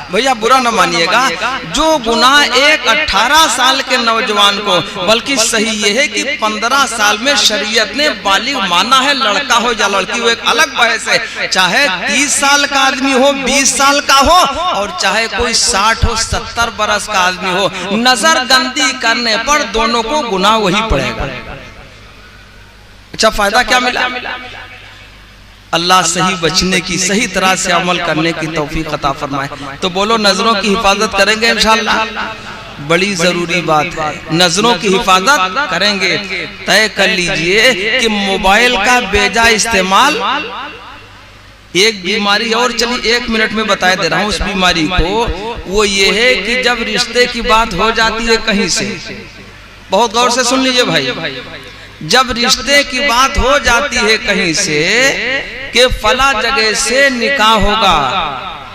भैया बुरा न मानिएगा, जो गुनाह एक 18 साल के नौजवान को, बल्कि सही ये है कि 15 साल में शरीयत ने बालिग माना है, लड़का हो या लड़की हो, एक अलग बहस है। चाहे 30 साल का आदमी हो, 20 साल का हो, और चाहे कोई 60 हो, 70 बरस का आदमी हो, नजर गंदी करने पर दोनों को गुनाह वही पड़ेगा। अच्छा फायदा क्या मिला? अल्लाह सही बचने की, सही तरह से अमल करने की तौफीक अता फरमाए। तो बोलो नजरों की हिफाजत करेंगे इंशाअल्लाह? बड़ी जरूरी बात है, नजरों की हिफाजत करेंगे। तय कर लीजिए कि मोबाइल का बेजा इस्तेमाल एक बीमारी और चली, 1 मिनट में बता दे रहा हूँ उस बीमारी को। वो ये है कि जब रिश्ते की बात हो जाती है कहीं से, बहुत गौर से सुन लीजिए भाई, जब रिश्ते की बात हो जाती है कहीं से कि फला जगह से निकाह होगा,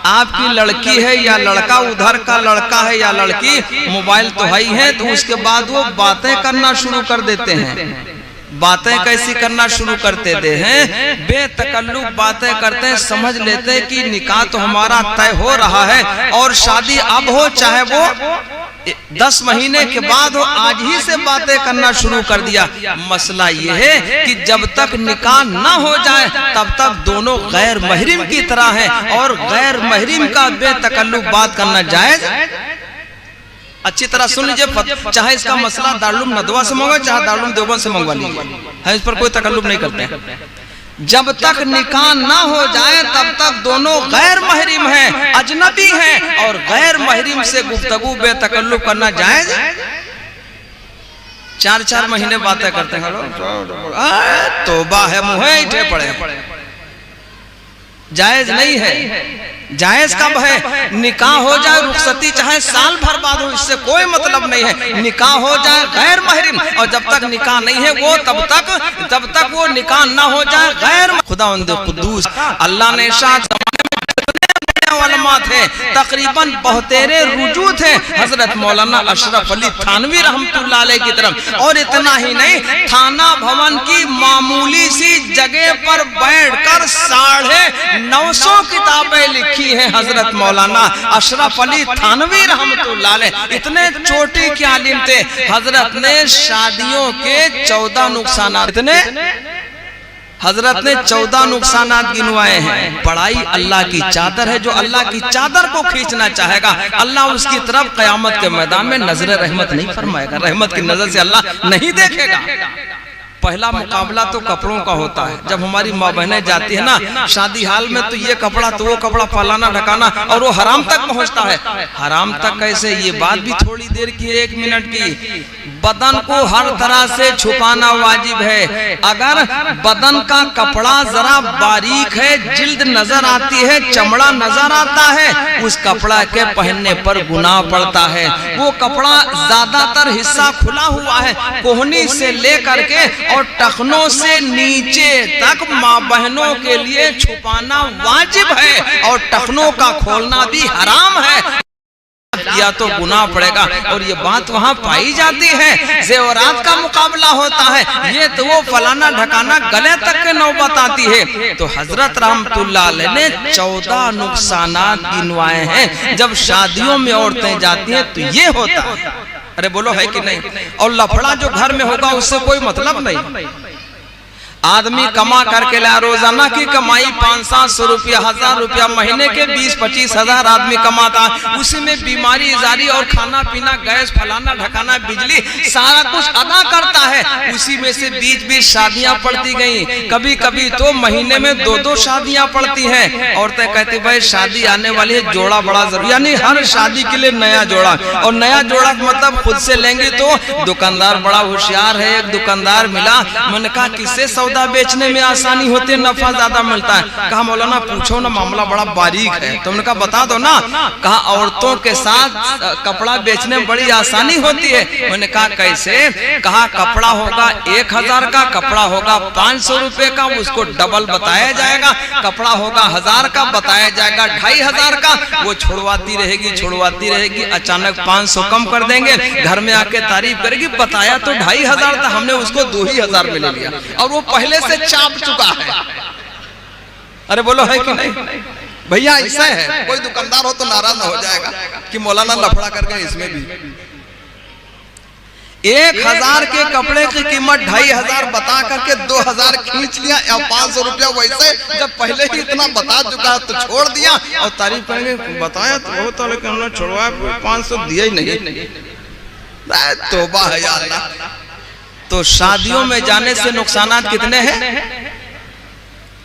आपकी लड़की है या लड़का, उधर का लड़का है या लड़की, मोबाइल तो है ही है, तो उसके बाद वो बातें करना शुरू कर देते हैं। बातें कैसी करना शुरू करते हैं, बेतकल्लुफ बातें करते हैं, समझ लेते हैं कि निकाह तो हमारा तय हो रहा है और शादी अब हो चाहे वो 10 महीने के बाद हो, आज ही से बातें करना शुरू कर दिया। मसला ये है कि जब तक निकाह ना हो जाए तब तक दोनों गैर महरिम की तरह हैं और गैर महरिम का बेतकल्लुफ बात करना जायज। अच्छी तरह सुन लीजिए, चाहे इसका मसला दारुल नदवा से मंगवा चाहे दारुल देवबंद से मंगवा लीजिए, हम इस पर कोई तकल्लुफ नहीं करते। जब तक निकाह ना हो जाए तब तक दोनों गैर महरिम हैं, अजनबी हैं, और गैर महरिम से गुफ्तगू बेतकल्लुफ करना जायज। 4-4 महीने बातें करते हैं, तौबा है, मुँह उठे पड़े, जायज नहीं है। जायज कब है? निकाह हो जाए, रुखसती चाहे साल भर बाद हो, इससे कोई मतलब नहीं है। निकाह हो जाए गैर महरिम, और जब तक निकाह नहीं है वो जब तक वो निकाह ना हो जाए गैर खुदावंद कुद्दूस अल्लाह ने इरशाद उलमा थे, तकरीबन 72 रुजू थे हजरत मौलाना अशरफ अली थानवी रहमतुल्लाह अलैह की तरफ। और इतना ही नहीं, थाना भवन की मामूली सी जगह पर बैठकर 950 किताबें लिखी हैं हजरत मौलाना अशरफ अली थानवी रहमतुल्लाह अलैह। इतने चोटी के आलिम थे। हजरत ने शादियों के 14 नुकसानात, इतने हजरत ने 14 नुकसानात गिनवाए हैं। पढ़ाई अल्लाह की चादर है, जो अल्लाह की चादर को खींचना चाहेगा अल्लाह उसकी तरफ कयामत के मैदान में नजर रहमत नहीं फरमाएगा, रहमत की नजर से अल्लाह नहीं देखेगा। पहला मुकाबला तो कपड़ों का होता है। जब हमारी माँ बहनें जाती है ना शादी हाल में, तो ये कपड़ा तो वो कपड़ा, फलाना ढकाना, और वो हराम तक पहुंचता है। हराम तक कैसे, ये बात भी थोड़ी देर की, 1 मिनट की। बदन को हर तरह से छुपाना वाजिब है। अगर बदन का कपड़ा जरा बारीक है, जिल्द नजर आती है, चमड़ा नजर आता है, उस कपड़ा के पहनने पर गुनाह पड़ता है। वो कपड़ा ज्यादातर हिस्सा खुला हुआ है, कोहनी से लेकर के और टखनों से नीचे तक माँ बहनों के लिए छुपाना वाजिब है, और टखनों का खोलना भी हराम है, या तो गुनाह पड़ेगा। और ये बात वहाँ पाई जाती है। जेवरात का मुकाबला होता है, ये तो वो फलाना ढकाना, गले तक के नौबत आती है। तो हजरत रहमतुल्लाह अलैह ने 14 नुकसानात गिनवाए हैं। जब शादियों में औरतें जाती हैं तो ये होता है। अरे बोलो है कि नहीं? और लफड़ा जो घर में होगा उससे कोई मतलब नहीं। आदमी कमा करके ला, रोजाना की कमाई 500-700 रुपया, 1000 रुपया, महीने के 20-25 हजार आदमी कमाता। उसी में बीमारी जारी और खाना पीना, गैस, फलाना ढकाना, बिजली, सारा कुछ अदा करता है। उसी में से बीच शादियां पड़ती गई। कभी कभी तो महीने में 2-2 शादियां पड़ती हैं। औरतें कहती भाई शादी आने वाली है, जोड़ा बड़ा जरूरी, यानी हर शादी के लिए नया जोड़ा। और नया जोड़ा मतलब खुद से लेंगे तो दुकानदार बड़ा होशियार है। एक दुकानदार मिला, मैंने कहा किससे सौदा बेचने में आसानी होती है, नफा ज्यादा मिलता है? कहा मौलाना पूछो ना, मामला बड़ा बारीक है। तुमने कहा बता दो ना। कहा औरतों के साथ कपड़ा बेचने में बड़ी आसानी होती है। मैंने कहा कैसे? कहा कपड़ा होगा 1000 का, कपड़ा होगा 500 रुपए का, उसको डबल बताया जाएगा। कपड़ा होगा 1000 का, बताया जाएगा 2500 का। वो छुड़वाती रहेगी, अचानक 500 कम कर देंगे, घर में आके तारीफ करेगी, बताया तो 2500 था, हमने उसको 2000 में ले लिया, और वो पहले से चाप चुका है। अरे बोलो है कि नहीं भैया? ऐसा है। कोई दुकानदार हो तो नाराज ना हो जाएगा कि मौलाना लफड़ा कर गए। इसमें भी 1000 के कपड़े की कीमत 2500 बता करके 2000 खींच लिया, या 500 रुपया वैसे जब पहले ही इतना बता चुका तो छोड़ दिया। और तारीफ करेंगे बताया तो बहुत, लेकिन हमने छोड़वाया 500 दिया ही नहीं। तौबा है या अल्लाह। तो शादियों में जाने से नुकसानात कितने हैं?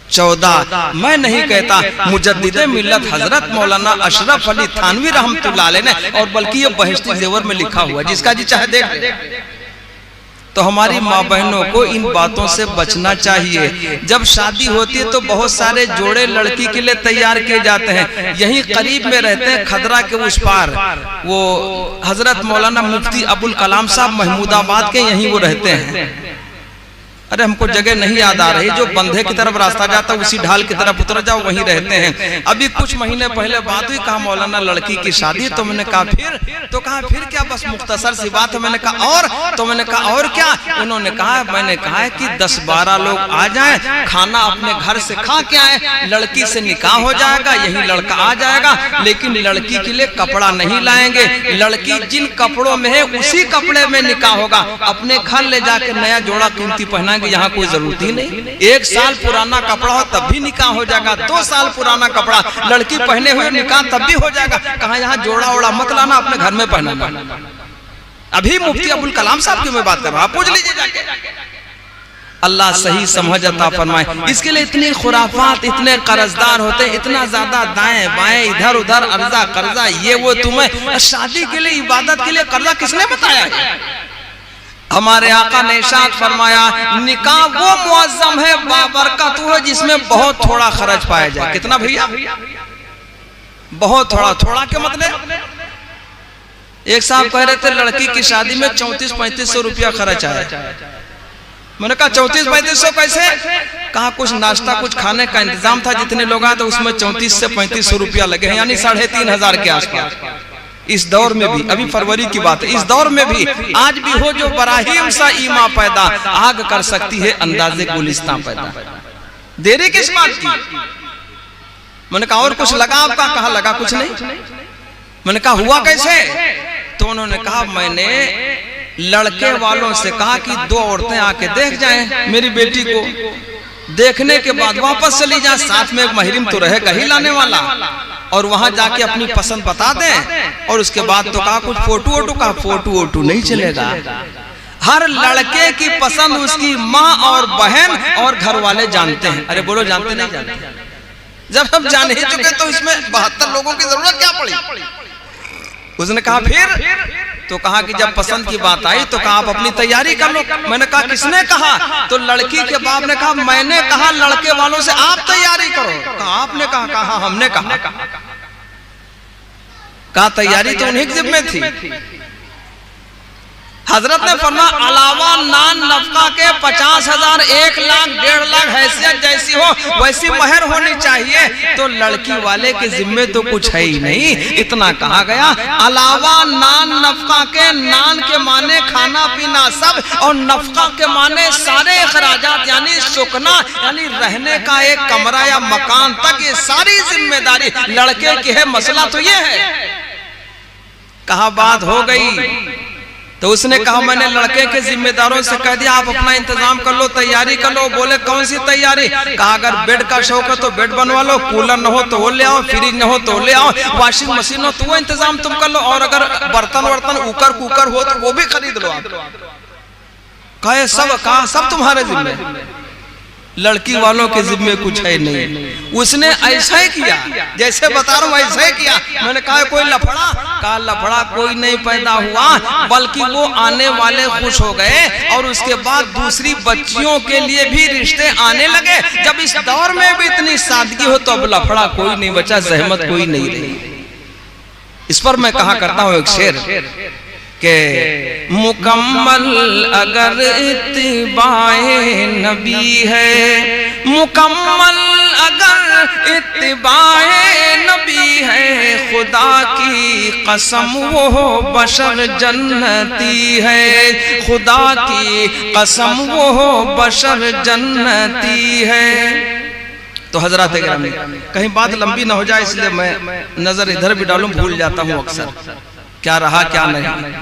14। मैं नहीं कहता, मुजद्दिदे मिल्लत हजरत मौलाना अशरफ अली थानवी रहमतुल्लाह अलैह ने, और बल्कि ये बहिश्ती ज़ेवर में लिखा हुआ, जिसका जी चाहे देख। तो हमारी माँ बहनों को इन बातों से बचना चाहिए। जब शादी होती है तो बहुत सारे जोड़े लड़की के लिए तैयार किए जाते हैं। यहीं करीब में रहते हैं खदरा के उस पार, वो हजरत मौलाना मुफ्ती अबुल कलाम साहब महमूदाबाद के, यहीं वो रहते हैं। अरे हमको जगह नहीं याद आ रही, जो बंधे की तरफ रास्ता जाता है उसी ढाल की तरफ उतर जाओ, वहीं रहते हैं। अभी कुछ महीने पहले बात हुई, कहा मौलाना लड़की की शादी, तो मैंने कहा फिर, तो कहा फिर क्या, बस मुख्तसर सी बात है। मैंने कहा और, तो मैंने कहा और क्या। उन्होंने कहा, मैंने कहा है कि 10-12 लोग आ जाएं, खाना अपने घर से खा के आए, लड़की से निकाह हो जाएगा, यही लड़का आ जाएगा, लेकिन लड़की के लिए कपड़ा नहीं लाएंगे। लड़की जिन कपड़ों में है उसी कपड़े में निकाह होगा। अपने घर ले जाके नया जोड़ा कीमती पहना, यहाँ कोई जरूरत ही नहीं। 1 साल पुराना कपड़ा हो तब भी निकाह हो जाएगा, 2 साल पुराना कपड़ा लड़की पहने हुए निकाह तब भी हो जाएगा। कहा यहाँ जोड़ा ओड़ा मत लाना, अपने घर में पहनना। अभी मुफ्ती अबुल कलाम साहब की मैं बात कर रहा हूँ, पूछ लीजिए जाके। अल्लाह सही समझ अता फरमाए। इसके लिए इतनी खुराफात, इतने कर्जदार होते हैं, इतना ज्यादा दाएं बाएं इधर उधर अर्जा कर्जा ये वो। तुम्हें शादी के लिए, इबादत के लिए कर्जा किसने बताया? हमारे आका ने इरशाद फरमाया, निकाह वो मुअज़्ज़म है, बाबरकत है, जिसमें बहुत थोड़ा खर्च पाया जाए। कितना भैया? बहुत थोड़ा। थोड़ा के मतलब, एक साहब कह रहे थे लड़की की शादी में 3400-3500 रुपया खर्च आया। मैंने कहा 3400-3500 कैसे? कहा कुछ नाश्ता कुछ खाने का इंतजाम था, जितने लोग आए तो उसमें 3400 से 3500 रुपया लगे हैं, यानी 3500 के आसपास। इस दौर में भी, अभी फरवरी की बात है, इस दौर में भी आज भी हो जो बराहीम सा ईमा पैदा, आग कर सकती है अंदाजे गुलिस्तां पैदा। देरी किस बात की? मैंने कहा और कुछ लगा आपका? कहा लगा कुछ नहीं। मैंने कहा हुआ कैसे? तो उन्होंने कहा मैंने लड़के वालों से कहा कि 2 औरतें आके देख जाएं मेरी बेटी को, देखने के बाद वापस चली जाए, साथ में एक महरिम तो रहेगा ही लाने वाला, और वहां जाके अपनी पसंद बता दें। और उसके बाद तो कहा कुछ फोटो वोटो, कहा फोटो वोटो नहीं चलेगा। हर लड़के की पसंद उसकी माँ और बहन और घर वाले जानते हैं। अरे बोलो जानते नहीं जानते? जब हम जान ही चुके तो इसमें 72 लोगों की जरूरत क्या पड़ी? उसने कहा फिर, तो कहा कि जब पसंद की बात आई तो कहा आप अपनी तैयारी कर लो। मैंने कहा किसने कहा? तो लड़की के बाप ने कहा मैंने कहा लड़के वालों से आप तैयारी करो। कहा आपने कहा? कहा हमने कहा। कहा तैयारी तो उन्हीं की जिम्मे थी। हजरत ने फरमाया अलावा नान नफका के 50,000, 1 लाख, 1.5 लाख, हैसियत जैसी हो वैसी महर होनी चाहिए। तो लड़की वाले के जिम्मे तो कुछ है ही नहीं, इतना कहा गया। अलावा नान नफका के, नान के माने खाना पीना सब, और नफका के माने सारे अखराजात, यानी सुकना, यानी रहने का एक कमरा या मकान तक, ये सारी जिम्मेदारी लड़के की है। मसला तो ये है। कहा बात हो गई। तो उसने कहा मैंने लड़के के जिम्मेदारों से कह दिया आप अपना इंतजाम कर लो, तैयारी कर लो। बोले कौन सी तैयारी? कहा अगर बेड का शौक है तो बेड बनवा लो, कूलर न हो तो वो ले आओ, फ्रिज न हो तो ले आओ, वॉशिंग मशीन हो तो वो इंतजाम तुम कर लो, और अगर बर्तन वर्तन ऊकर कुकर हो तो वो भी खरीद लो आप। कहे सब, कहा सब तुम्हारे जिम्मे, लड़की वालों के जिम्मे कुछ है नहीं। उसने ऐसा ही किया जैसे बता रहा हूं, ऐसा ही किया। मैंने कहा कोई लफड़ा? कहा लफड़ा कोई नहीं पैदा हुआ, बल्कि वो आने वाले खुश हो गए, और उसके बाद दूसरी बच्चियों के लिए भी रिश्ते आने लगे। जब इस दौर में भी इतनी सादगी हो तो अब लफड़ा कोई नहीं बचा, जहमत कोई नहीं रही। इस पर मैं कहा करता हूं एक शेर के मुकम्मल अगर इत्तिबाए नबी है, मुकम्मल अगर इत्तिबाए नबी है, खुदा की कसम वो बशर जन्नती है, खुदा की कसम वो बशर जन्नती है। तो हजरत गिरामी, कहीं बात लंबी ना हो जाए इसलिए मैं नजर इधर भी डालूं, भूल जाता हूं अक्सर क्या रहा क्या नहीं।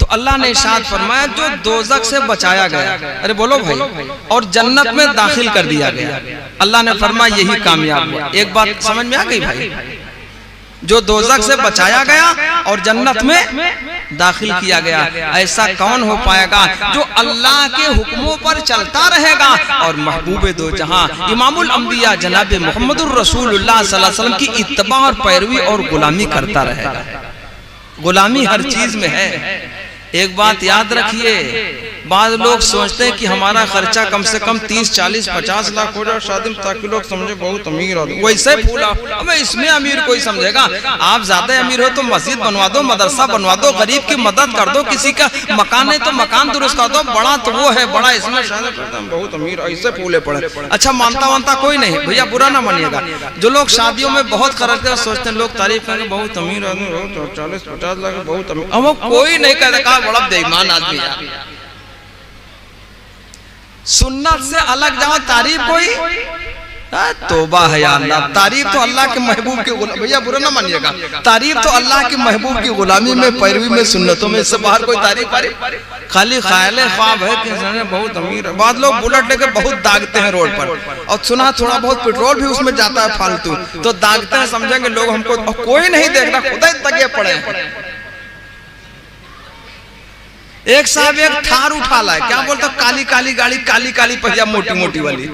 तो अल्लाह ने इरशाद फरमाया जो दोज़ख से बचाया गया, अरे बोलो भाई, और जन्नत में दाखिल कर दिया गया, अल्लाह ने फरमाया यही कामयाब हुआ। एक बात समझ में आ गई भाई? जो दोज़ख से बचाया गया और जन्नत में दाखिल किया गया, ऐसा कौन हो पाएगा जो अल्लाह के हुक्मों पर चलता रहेगा और महबूबे दो जहां इमामुल अंबिया जनाब मुहम्मदुर रसूलुल्लाह सल्लल्लाहु अलैहि वसल्लम की इत्तबा और पैरवी और गुलामी करता रहेगा। गुलामी हर चीज में है, एक बात याद रखिए, बाद लोग सोचते हैं कि हमारा खर्चा कम से कम 30, 40, 50 लाख हो जाए शादी में, ताकि लोग समझे बहुत अमीर आदमी। वैसे फूला, अब इसमें अमीर कोई समझेगा? आप ज्यादा अमीर हो तो मस्जिद बनवा दो, मदरसा बनवा दो, गरीब की मदद कर दो, किसी का मकान है तो मकान दुरुस्त कर दो, बड़ा तो वो है बड़ा, इसमें शायद बहुत अमीर, ऐसे फूले पड़े। अच्छा, मानता वानता कोई नहीं भैया, बुरा ना मानिएगा। जो लोग शादियों में बहुत खर्च कर सोचते हैं, लोग तारीफ करेंगे बहुत अमीर आदमी, बहुत 40, 50 लाख बहुत अमीर, अब कोई नहीं कहता बड़ा बेईमान आदमी है। सुन्नत से अलग जाओ, तारीफ कोई तौबा है या अल्लाह। तारीफ तो अल्लाह के महबूब के गुलाम, भैया बुरा ना मानिएगा, तारीफ तो अल्लाह के महबूब की गुलामी में, पैरवी में, सुन्नतों में, इससे बाहर कोई तारीफ खाली ख्याल ख्वाब है कि बहुत अमीर है। बाद लोग बुलेट लेके बहुत दागते हैं रोड पर, और सुना थोड़ा बहुत पेट्रोल भी उसमें जाता है फालतू, तो दागते हैं, समझेंगे लोग हमको, कोई नहीं देख रहा, खुदा तगे पड़े हैं। एक साहब एक थार उठा लाए, क्या बोलते, काली काली गाड़ी, काली काली पहिया, मोटी मोटी वाली।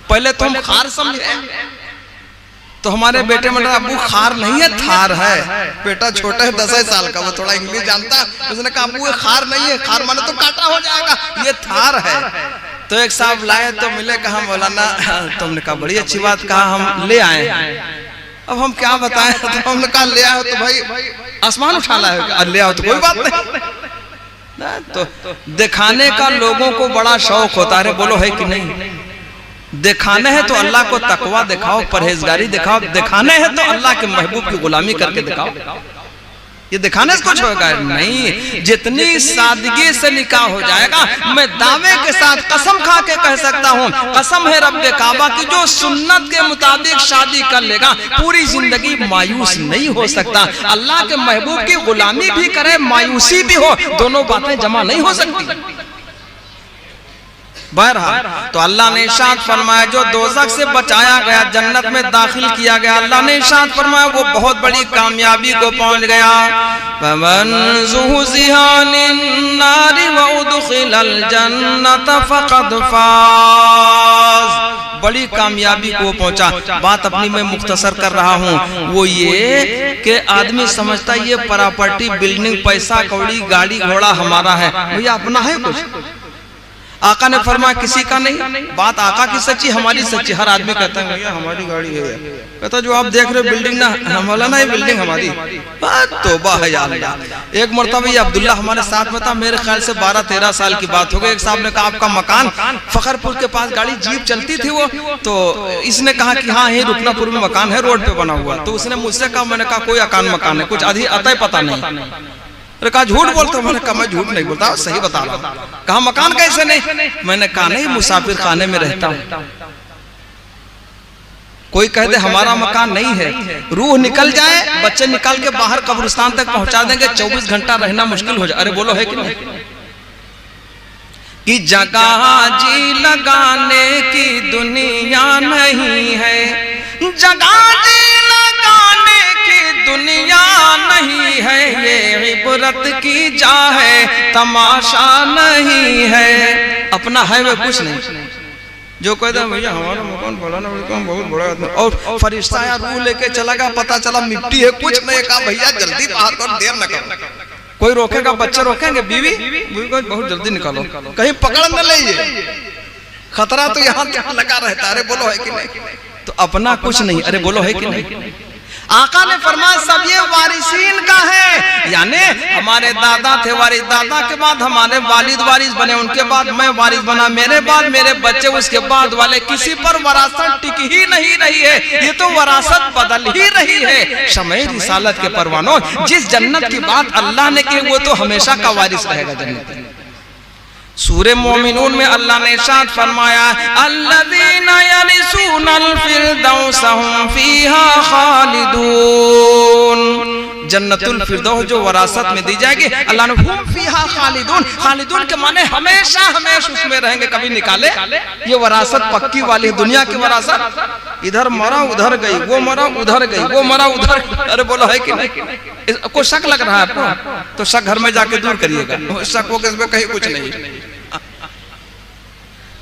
पहले तो हम खार समझे, तो हमारे बेटे में अबू खार नहीं है, थार है। बेटा छोटा है, 10 साल का, वो थोड़ा इंग्लिश जानता है, उसने कहा अबू ये खार नहीं है, खार माने तो काटा हो जाएगा, ये थार है। तो एक साहब लाए तो मिले, कहा मौलाना, तुमने कहा बड़ी अच्छी बात कहा, हम ले आए। अब हम क्या बताएं, तो हमने कहा ले आओ तो भाई आसमान उठा लाए, ले आओ तो कोई बात नहीं। तो दिखाने का लोगों को बड़ा शौक होता है, बोलो है कि नहीं? दिखाने है तो अल्लाह को तकवा दिखाओ, परहेजगारी दिखाओ, दिखाने है तो अल्लाह के महबूब की गुलामी करके दिखाओ। ये दिखाने से कुछ होगा नहीं। जितनी सादगी से निकाह हो जाएगा, मैं दावे के साथ कसम खा के कह सकता हूँ, कसम है रब्बे काबा की, जो सुन्नत के मुताबिक शादी कर लेगा पूरी जिंदगी मायूस नहीं हो सकता। अल्लाह के महबूब की गुलामी भी करे, मायूसी भी हो, दोनों बातें जमा नहीं हो सकती। बहरहाल तो अल्लाह ने इरशाद फरमाया, जो दोज़ख से बचाया गया जन्नत में दाखिल किया गया, अल्लाह ने इरशाद फरमाया वो बहुत बड़ी कामयाबी को पहुंच गया। फमन ज़ुहज़िहा अन्नारि व उदख़िलल जन्नत फ़क़द फ़ाज़। बड़ी कामयाबी को पहुंचा। बात अपनी मैं मुख्तसर कर रहा हूँ, वो ये कि आदमी समझता है ये प्रॉपर्टी, बिल्डिंग, पैसा कौड़ी, गाड़ी घोड़ा हमारा है। भैया अपना है कुछ? आका ने फरमाया किसी का नहीं। बात आका की सच्ची, हमारी सच्ची। हर आदमी कहता है भैया हमारी गाड़ी है, कहता जो आप देख रहे हो बिल्डिंग ना हमारा ना, ये बिल्डिंग हमारी। तौबा है या अल्लाह। एक मरतबा ये अब्दुल्ला हमारे साथ में था, मेरे ख्याल से 12-13 साल की बात हो गई। एक साहब ने कहा आपका मकान, फखरपुर के पास गाड़ी जीप चलती थी वो, तो इसने कहा कि हाँ यही रुकनापुर में मकान है, रोड पे बना हुआ। तो उसने मुझसे कहा, मैंने कहा कोई अकान मकान है, कुछ अतः पता नहीं। कहा झूठ बोलते हो? मैंने कहा मैं झूठ नहीं बोलता, सही बता रहा हूँ। कहा मकान कैसे नहीं? मैंने कहा नहीं, मुसाफिर खाने में रहता हूँ। कोई कह दे हमारा मकान नहीं है, रूह निकल जाए, बच्चे निकाल के बाहर कब्रिस्तान तक पहुंचा देंगे, 24 घंटा रहना मुश्किल हो जाए। अरे बोलो है कि नहीं? कि जगह जी लगाने की दुनिया नहीं है, जगह जी लगाने की दुनिया नहीं है, ये इबरत की जा है, तमाशा नहीं है। अपना है वे कुछ नहीं। जो कहता है भैया हमारा मकान फलाना बहुत बड़ा आदमी, और फरिश्ता या रूह लेके चला गया, पता चला मिट्टी है, कुछ नहीं। कहा भैया जल्दी बाहर कर, देर न करो। कोई रोकेगा? बच्चे रोकेंगे? बीवी को बहुत जल्दी निकालो, कहीं पकड़ न ले, खतरा तो यहाँ लगा रहता है। अरे बोलो है कि नहीं? तो अपना कुछ नहीं। अरे बोलो है कि नहीं? आका ने फरमाया सब ये वारिसीन का है, यानी हमारे दादा थे वारिस, दादा के बाद हमारे वालिद वारिस बने, उनके बाद मैं वारिस बना, मेरे बाद मेरे बच्चे, उसके बाद वाले। किसी पर वरासत टिक ही नहीं रही है, ये तो वरासत बदल ही रही है। शमए रिसालत के परवानों, जिस जन्नत की बात अल्लाह ने की वो तो हमेशा का वारिस रहेगा जन्नत। सूरे मोमिनून में अल्लाह ने इरशाद फरमाया, अल्लज़ीना यरिसूनल फिरदौस हुम फीहा खालिदून। जन्नतुल फिरदौस जो वरासत में दी जाएगी, अल्लाह ने हुम फीहा खालिदून, खालिदून के माने हमेशा हमेशा उसमें रहेंगे, कभी निकाले। ये वरासत पक्की वाली है, दुनिया की वरासत। इधर मरा उधर गई, वो मरा उधर गई, वो मरा उधर। अरे बोलो है कि नहीं? कोई शक लग रहा है आपको? तो शक घर में जाके दूर करिएगा, शक हो के इसमें कहीं कुछ नहीं।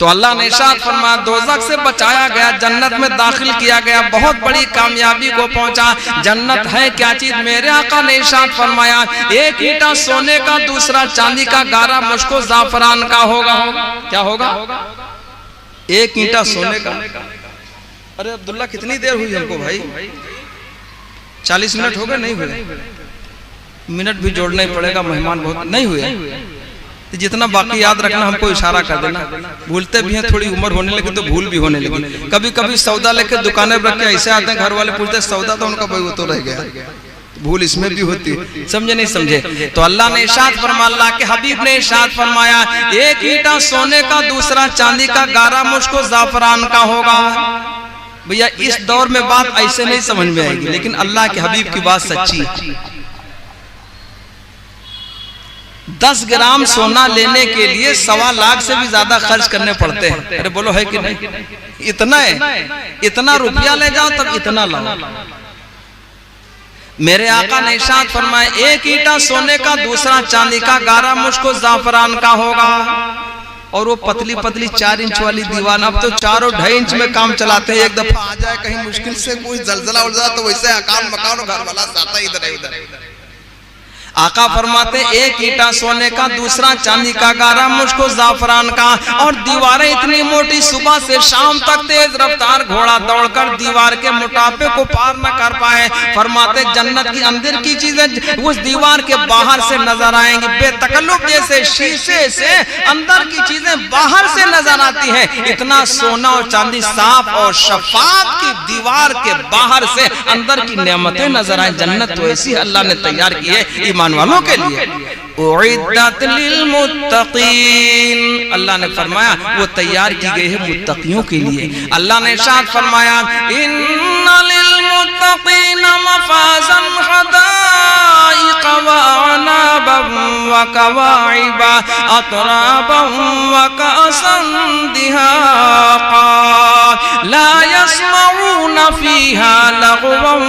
तो अल्लाह ने इरशाद फरमाया दोज़ख से बचाया गया, जन्नत में दाखिल किया गया, बहुत बड़ी कामयाबी को पहुंचा। जन्नत है क्या चीज? मेरे आका ने इरशाद फरमाया एक ईंटा सोने का, दूसरा चांदी का, 11 मुश्को ज़ाफ़रान का होगा। क्या होगा? एक ईंटा सोने का। अरे अब्दुल्ला कितनी देर हुई हमको भाई? 40 मिनट हो गए? नहीं हुए? मिनट भी जोड़ना ही पड़ेगा, मेहमान बहुत नहीं हुए। जितना बाकी याद रखना, हमको इशारा कर देना। भूलते भी हैं, थोड़ी उम्र होने लगी तो भूल भी होने लगी। कभी कभी सौदा लेके दुकानें रख के ऐसे आते हैं, घर वाले पूछते सौदा तो उनका भाई वो तो रह गया, भूल इसमें भी होती है। समझे नहीं समझे? तो अल्लाह ने इरशाद फरमाया, अल्लाह के हबीब ने इरशाद फरमाया एक ईंटा सोने का, दूसरा चांदी का, 11 मुश्को ज़ाफ़रान का होगा। भैया इस दौर में बात ऐसे नहीं समझ में आएगी, लेकिन अल्लाह के हबीब की बात सच्ची है। 10 ग्राम सोना लेने के लिए 1.25 लाख से भी ज्यादा खर्च करने पड़ते हैं। अरे बोलो है कि नहीं? इतना है, इतना रुपया ले जाओ तब इतना लाओ। मेरे आका ने इरशाद फरमाया एक ईंटा सोने का, दूसरा चांदी का, 11 मुश्को ज़ाफ़रान का होगा। और वो पतली पतली 4 इंच वाली दीवार, अब तो 4 और 2.5 इंच में काम चलाते हैं। एक दफा आ जाए कहीं मुश्किल से कोई जलजला उलझा तो वैसे आकाम मकान घर वाला साता इधर उधर। आका फरमाते एक ईंटा सोने का, दूसरा चांदी का, 11 मुश्को ज़ाफ़रान का। और दीवारें इतनी मोटी, सुबह से शाम तक तेज रफ्तार घोड़ा दौड़कर दीवार के मोटापे को पार न कर पाए। फरमाते जन्नत की अंदर की चीजें उस दीवार के बाहर से नजर आएंगी, बेतकल्लुफ जैसे शीशे से अंदर की चीजें बाहर से नजर आती है। इतना सोना और चांदी साफ और शफाफ की दीवार के बाहर से अंदर की नेमतें नजर आए। जन्नत तो ऐसी अल्लाह ने तैयार की है ईमान वालों के लिए। उइद्दत लिल मुत्तकीन, अल्लाह ने फरमाया वो तैयार की गई है मुत्तकियों के लिए। अल्लाह ने इरशाद फरमाया इन्ना लिल मुत्तकीन मफाज़न हदाइक़ व अनाबन व कवाइबा अतराबन व कअसन दिहाक़ा ला यस्मऊन फ़ीहा लगवन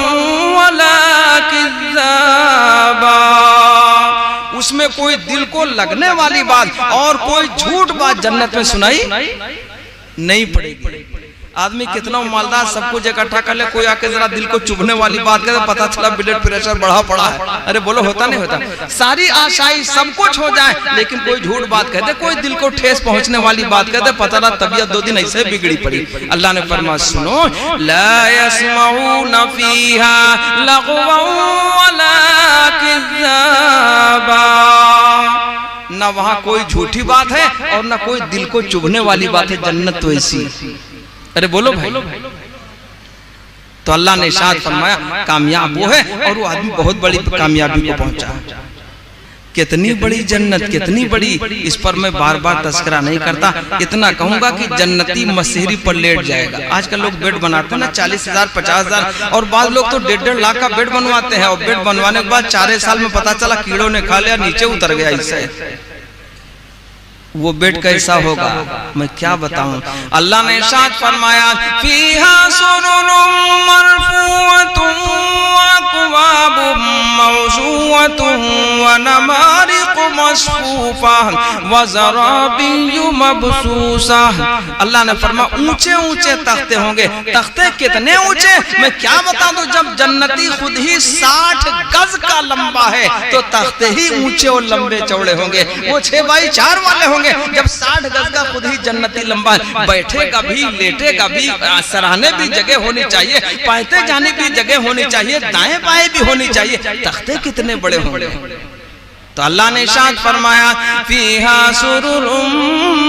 वला किज़्ज़ाबा। उसमें कोई दिल को लगने वाली बात और कोई झूठ बात जन्नत में सुनाई नहीं पड़ेगी। आदमी कितना मालदार सब कुछ इकट्ठा कर ले, कोई आके जरा दिल को चुभने वाली बात करे, पता चला ब्लड प्रेशर बढ़ा पड़ा है। अरे बोलो होता नहीं होता? सारी आशाएं सब कुछ हो जाए, लेकिन कोई झूठ बात कहते, कोई दिल को ठेस पहुंचने वाली बात कहते, पता ना तबीयत 2 दिन ऐसे बिगड़ी पड़ी। अल्लाह ने फरमाया सुनो ला यस्मऊन फ़ीहा लगवन वला किज़्ज़ाबा, ना वहां कोई झूठी बात है और ना कोई दिल को चुभने वाली बात है। जन्नत तो ऐसी। अरे बोलो भाई। तो अल्लाह ने इरशाद फरमाया कामयाब वो है, और वो आदमी बहुत बड़ी कामयाबी को पहुंचा। कितनी बड़ी जन्नत, कितनी बड़ी, इस पर मैं बार बार तस्करा नहीं करता। इतना कहूंगा कि जन्नती मसेहरी पर लेट जाएगा। आजकल लोग बेड बनाते हैं ना 40,000 50,000, और बाद लोग तो 1.5 लाख का बेड बनवाते हैं। और बेड बनवाने के बाद 4 साल में पता चला कीड़ों ने खा लिया, नीचे उतर गया। इससे वो बेड कैसा होगा मैं क्या बताऊं। अल्लाह ने इरशाद फरमाया फीहा सुरुरुम मरफूअतुन व अक्वाबुम मौज़ूअतुन व नमारिक़ मस्फूफ़ा व ज़राबिय्यु मबसूसा। अल्लाह ने फरमाया ऊंचे ऊंचे तख्ते होंगे। तख्ते कितने ऊंचे मैं क्या बता दूं। जब जन्नती खुद ही 60 गज का लंबा है तो तख्ते ही ऊंचे और लंबे चौड़े होंगे। वो 6x4 वाले होंगे। जब 60 गज का खुद ही जन्नती लंबा, बैठेगा भी लेटेगा भी, सराहने भी जगह होनी चाहिए, पायते जाने भी जगह होनी चाहिए, दाएं बाएं भी होनी चाहिए। तख्ते कितने बड़े होंगे। तो अल्लाह ने इरशाद फरमाया फीहा सुरुरुम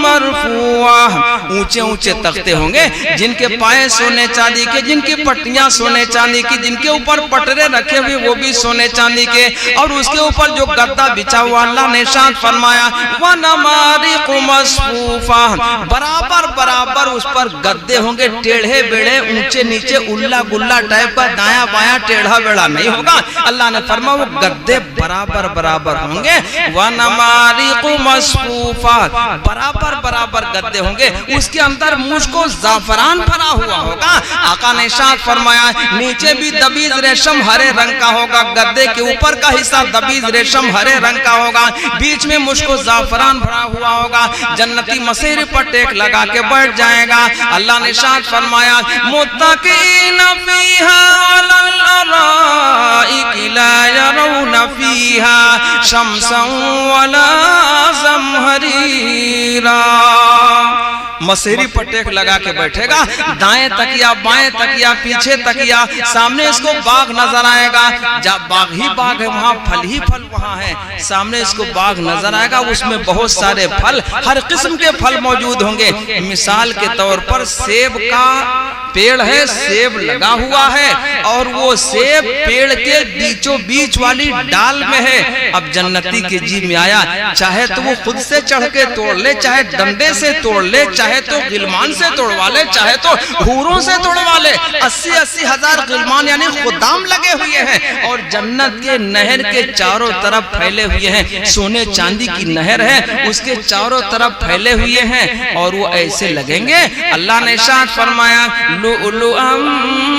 मरफूआ, ऊंचे ऊंचे तख्ते होंगे जिनके पाए सोने चांदी के, जिनकी पट्टियां सोने चांदी की, जिनके ऊपर पटरे रखे हुए वो भी सोने चांदी के, और उसके ऊपर जो गद्दा बिछा हुआ अल्लाह ने इरशाद फरमाया व नमारिक़ मस्फूफा, बराबर बराबर उस पर गद्दे होंगे, टेढ़े बेढ़े ऊंचे नीचे उल्ला गुल्ला टाइप का, दाया बाया टेढ़ा बेढ़ा नहीं होगा। अल्लाह ने फरमाया वो गद्दे बराबर बराबर होंगे, व नमारिक़ु मस्फूफा, बराबर बराबर गद्दे होंगे, उसके अंदर मुझको जाफरान भरा हुआ होगा। आका ने इरशाद फरमाया नीचे भी दबीज रेशम हरे रंग का होगा, गद्दे के ऊपर का हिस्सा दबीज रेशम हरे रंग का होगा, बीच में मुझको जाफरान भरा हुआ होगा। जन्नती मसेरे पर टेक लगा के बैठ जाएगा। अल्लाह ने इरशाद फरमाया मुत्तकीना फीहा अलल अराइक ला यरौना फीहा शम्सन वला ज़महरीरा। मसेरी पर टेक लगा के बैठेगा, दाएं तकिया बाएं तकिया पीछे तकिया, सामने इसको बाग नजर आएगा, जब बाग ही बाग है वहाँ फल ही फल वहाँ है, सामने इसको बाग नजर आएगा, उसमें बहुत सारे फल, हर किस्म के फल मौजूद होंगे। मिसाल के तौर पर सेब का पेड़ है, सेब लगा हुआ है और वो सेब पेड़ के बीचों बीच वाली डाल में है। अब जन्नती के जी में आया, चाहे तो वो खुद से चढ़ के तोड़ ले, चाहे डंडे से तोड़ ले, चाहे तो गिलमान से तोड़वा ले, चाहे तो हूरों से तोड़वा ले। 80-80 हजार गिलमान यानी खुदाम लगे हुए हैं और जन्नत के नहर के चारों तरफ फैले हुए हैं। सोने चांदी की नहर है, उसके चारों तरफ फैले हुए हैं और वो ऐसे लगेंगे। अल्लाह ने इरशाद फरमाया लुअलुअम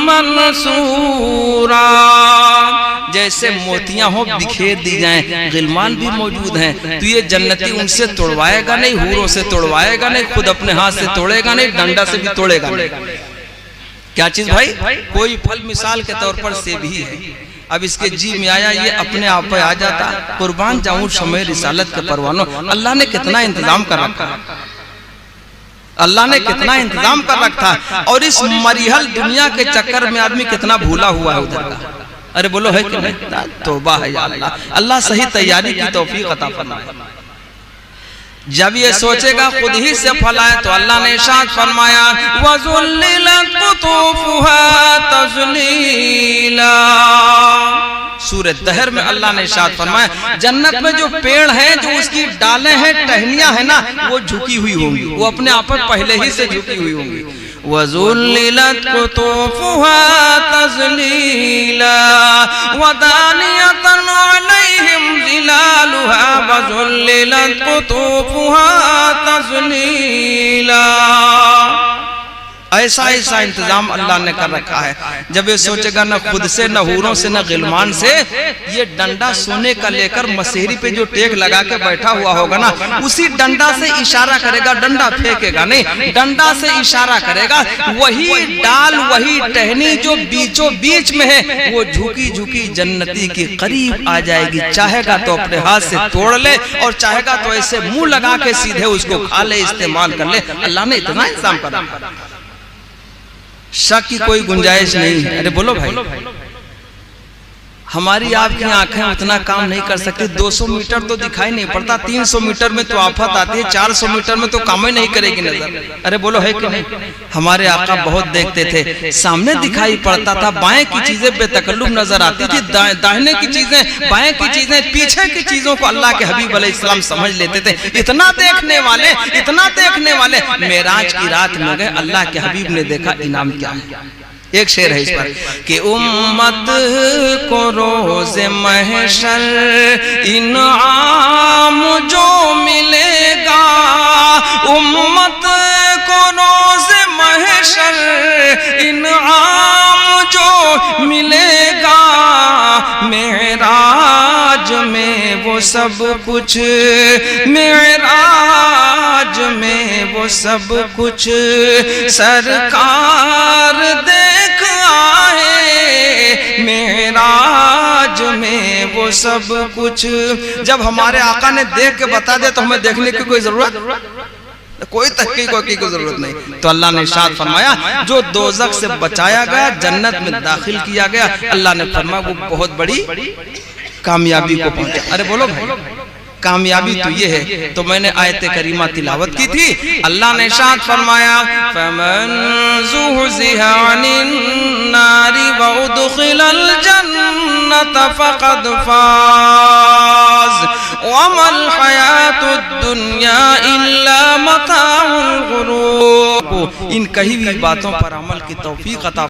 मनसूरा, जैसे मोतियां हो बिखेर दी जाएं। गिलमान भी मौजूद हैं, तो ये जन्नती उनसे तोड़वाएगा नहीं, हूरों से तोड़वाएगा नहीं, खुद अपने हाथ से तोड़ेगा नहीं, डंडा से भी तोड़ेगा नहीं। क्या चीज भाई? कोई फल मिसाल के तौर पर सेब ही है। अब इसके जी में आया, ये अपने आप पे आ जाता। कुर्बान जाऊं समय रिसालत के परवानों, अल्लाह ने कितना इंतजाम कर रखा, अल्लाह ने कितना इंतजाम कर रखा। और इस मरिहल दुनिया के चक्कर में आदमी कितना भूला हुआ है उधर का। अरे बोलो है कि नहीं? तौबा है या अल्लाह, अल्लाह सही तैयारी की तौफीक अता फरमाए। जब ये सोचेगा खुद ही से फलाए, तो अल्लाह ने इरशाद फरमाया वज़ुल्लिलत कुतूफुहा तज़लीला। सूरह दहर में अल्लाह ने इरशाद फरमाया जन्नत में जो पेड़ हैं, जो उसकी डालें हैं, टहनियां हैं ना, वो झुकी हुई होंगी, वो अपने आप पर पहले ही से झुकी हुई होंगी। वज़ुल्लिलत कुतूफुहा तज़लीला वदानियतन अलैहिम ज़िलालुहा वज़ुल्लिलत कुतूफुहा तज़लीला। ऐसा ऐसा इंतजाम अल्लाह ने कर रखा है। जब ये सोचेगा न खुद से, न हूरों से, न गिलमान से, ये डंडा सोने का लेकर मसेरी पे जो टेक लगा के बैठा हुआ होगा ना, उसी डंडा से इशारा करेगा, डंडा फेंकेगा नहीं, डंडा से इशारा करेगा। वही डाल, वही टहनी जो बीचों बीच में है, वो झुकी झुकी जन्नती के करीब आ जाएगी। चाहेगा तो अपने हाथ से तोड़ ले और चाहेगा तो ऐसे मुंह लगा के सीधे उसको खा ले, इस्तेमाल कर ले। अल्लाह ने इतना इंतजाम करा, शक की कोई गुंजाइश नहीं है। अरे बोलो भाई, हमारी आपकी आंखें उतना काम नहीं कर सकती। 200 मीटर तो दिखाई नहीं पड़ता, 300 मीटर में तो आफत आती है, 400 मीटर में तो काम ही नहीं करेगी नजर। अरे बोलो है कि नहीं? हमारे आका बहुत देखते थे, सामने दिखाई पड़ता था, बाएं की चीजें बेतकल्लुफ नजर आती थी, दाहिने की चीजें, बाएं की चीजें, पीछे की चीजों को अल्लाह के हबीब अलैहिस्सलाम समझ लेते थे। इतना देखने वाले, इतना देखने वाले, मेराज की रात में गए, अल्लाह के हबीब ने देखा, इनाम क्या है? एक शेर है इस पर कि उम्मत को रोज़े महशर इनाम जो मिलेगा, उम्मत को रोज़े महशर इनाम जो मिलेगा, मेराज में वो सब कुछ, मेराज में वो सब कुछ सरकार देख आए, मेराज में वो सब कुछ। जब हमारे आका ने देख के बता दे तो हमें देखने की कोई जरूरत, कोई तहकीक की कोई जरूरत नहीं। तो अल्लाह ने इरशाद फरमाया जो दोज़ख से बचाया गया, जन्नत में दाखिल किया गया, अल्लाह ने फरमाया वो बहुत बड़ी कामयाबी को पहुंचा। अरे बोलो भाई, कामयाबी तो ये है। तो मैंने आयत करीमा तिलावत की थी, अल्लाह ने इरशाद फरमाया फमन ज़ुहज़िहा अनिन नारि व उदखिलल जन्नत फक़द फ़ाज़ वमल हयातुद दुनिया इल्ला मताउल गुरूर। इन कही हुई बातों पर अमल की तौफीक अता